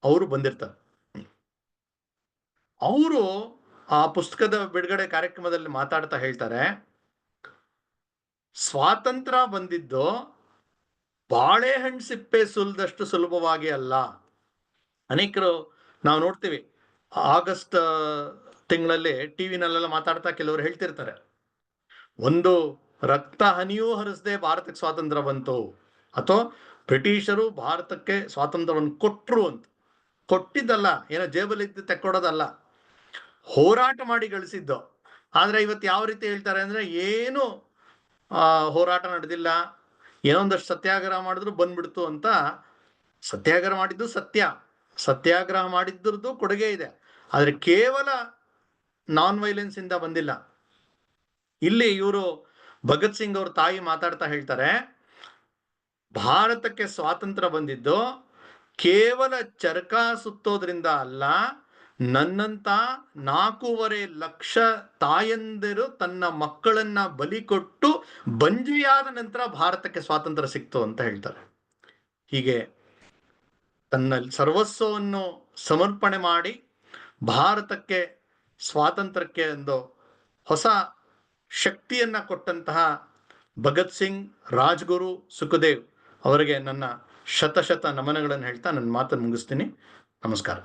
ಅವರು ಬಂದಿರ್ತಾರೆ. ಅವರು ಆ ಪುಸ್ತಕದ ಬಿಡುಗಡೆ ಕಾರ್ಯಕ್ರಮದಲ್ಲಿ ಮಾತಾಡ್ತಾ ಹೇಳ್ತಾರೆ, ಸ್ವಾತಂತ್ರ್ಯ ಬಂದಿದ್ದು ಬಾಳೆಹಣ್ಣು ಸಿಪ್ಪೆ ಸುಲಿದಷ್ಟು ಸುಲಭವಾಗಿ ಅಲ್ಲ. ಅನೇಕರು ನಾವು ನೋಡ್ತೀವಿ, ಆಗಸ್ಟ್ ತಿಂಗಳಲ್ಲಿ ಟಿವಿನಲ್ಲೆಲ್ಲ ಮಾತಾಡ್ತಾ ಕೆಲವರು ಹೇಳ್ತಿರ್ತಾರೆ, ಒಂದು ರಕ್ತ ಹನಿಯೂ ಹರಿಸದೆ ಭಾರತಕ್ಕೆ ಸ್ವಾತಂತ್ರ್ಯ ಬಂತು, ಅಥವಾ ಬ್ರಿಟಿಷರು ಭಾರತಕ್ಕೆ ಸ್ವಾತಂತ್ರ್ಯವನ್ನು ಕೊಟ್ರು ಅಂತ. ಕೊಟ್ಟಿದ್ದಲ್ಲ, ಏನೋ ಜೇಬಲ್ಲಿ ತೆಕ್ಕೊಡೋದಲ್ಲ. ಹೋರಾಟ ಮಾಡಿ ಗಳಿಸಿದ್ದು. ಆದ್ರೆ ಇವತ್ತು ಯಾವ ರೀತಿ ಹೇಳ್ತಾರೆ ಅಂದ್ರೆ ಏನು ಹೋರಾಟ ನಡೆದಿಲ್ಲ, ಏನೋ ಒಂದಷ್ಟು ಸತ್ಯಾಗ್ರಹ ಮಾಡಿದ್ರು ಬಂದ್ಬಿಡ್ತು ಅಂತ. ಸತ್ಯಾಗ್ರಹ ಮಾಡಿದ್ದು ಸತ್ಯ, ಸತ್ಯಾಗ್ರಹ ಮಾಡಿದ್ರದ್ದು ಕೊಡುಗೆ ಇದೆ, ಆದ್ರೆ ಕೇವಲ ನಾನ್ ವೈಲೆನ್ಸ್ ಇಂದ ಬಂದಿಲ್ಲ. ಇಲ್ಲಿ ಇವರು ಭಗತ್ ಸಿಂಗ್ ಅವ್ರ ತಾಯಿ ಮಾತಾಡ್ತಾ ಹೇಳ್ತಾರೆ, ಭಾರತಕ್ಕೆ ಸ್ವಾತಂತ್ರ್ಯ ಬಂದಿದ್ದು ಕೇವಲ ಚರಕ ಸುತ್ತೋದ್ರಿಂದ ಅಲ್ಲ, ನನ್ನಂತ 4.5 ಲಕ್ಷ ತಾಯಂದಿರು ತನ್ನ ಮಕ್ಕಳನ್ನ ಬಲಿ ಕೊಟ್ಟು ಬಂಜಿಯಾದ ನಂತರ ಭಾರತಕ್ಕೆ ಸ್ವಾತಂತ್ರ್ಯ ಸಿಕ್ತು ಅಂತ ಹೇಳ್ತಾರೆ. ಹೀಗೆ ತನ್ನ ಸರ್ವಸ್ವವನ್ನು ಸಮರ್ಪಣೆ ಮಾಡಿ ಭಾರತಕ್ಕೆ ಸ್ವಾತಂತ್ರ್ಯಕ್ಕೆ ಒಂದು ಹೊಸ ಶಕ್ತಿಯನ್ನ ಕೊಟ್ಟಂತಹ ಭಗತ್ ಸಿಂಗ್, ರಾಜ್ಗುರು, ಸುಖದೇವ್ ಅವರಿಗೆ ನನ್ನ ಶತ ನಮನಗಳನ್ನು ಹೇಳ್ತಾ ನನ್ನ ಮಾತನ್ನು ಮುಗಿಸ್ತೀನಿ. ನಮಸ್ಕಾರ.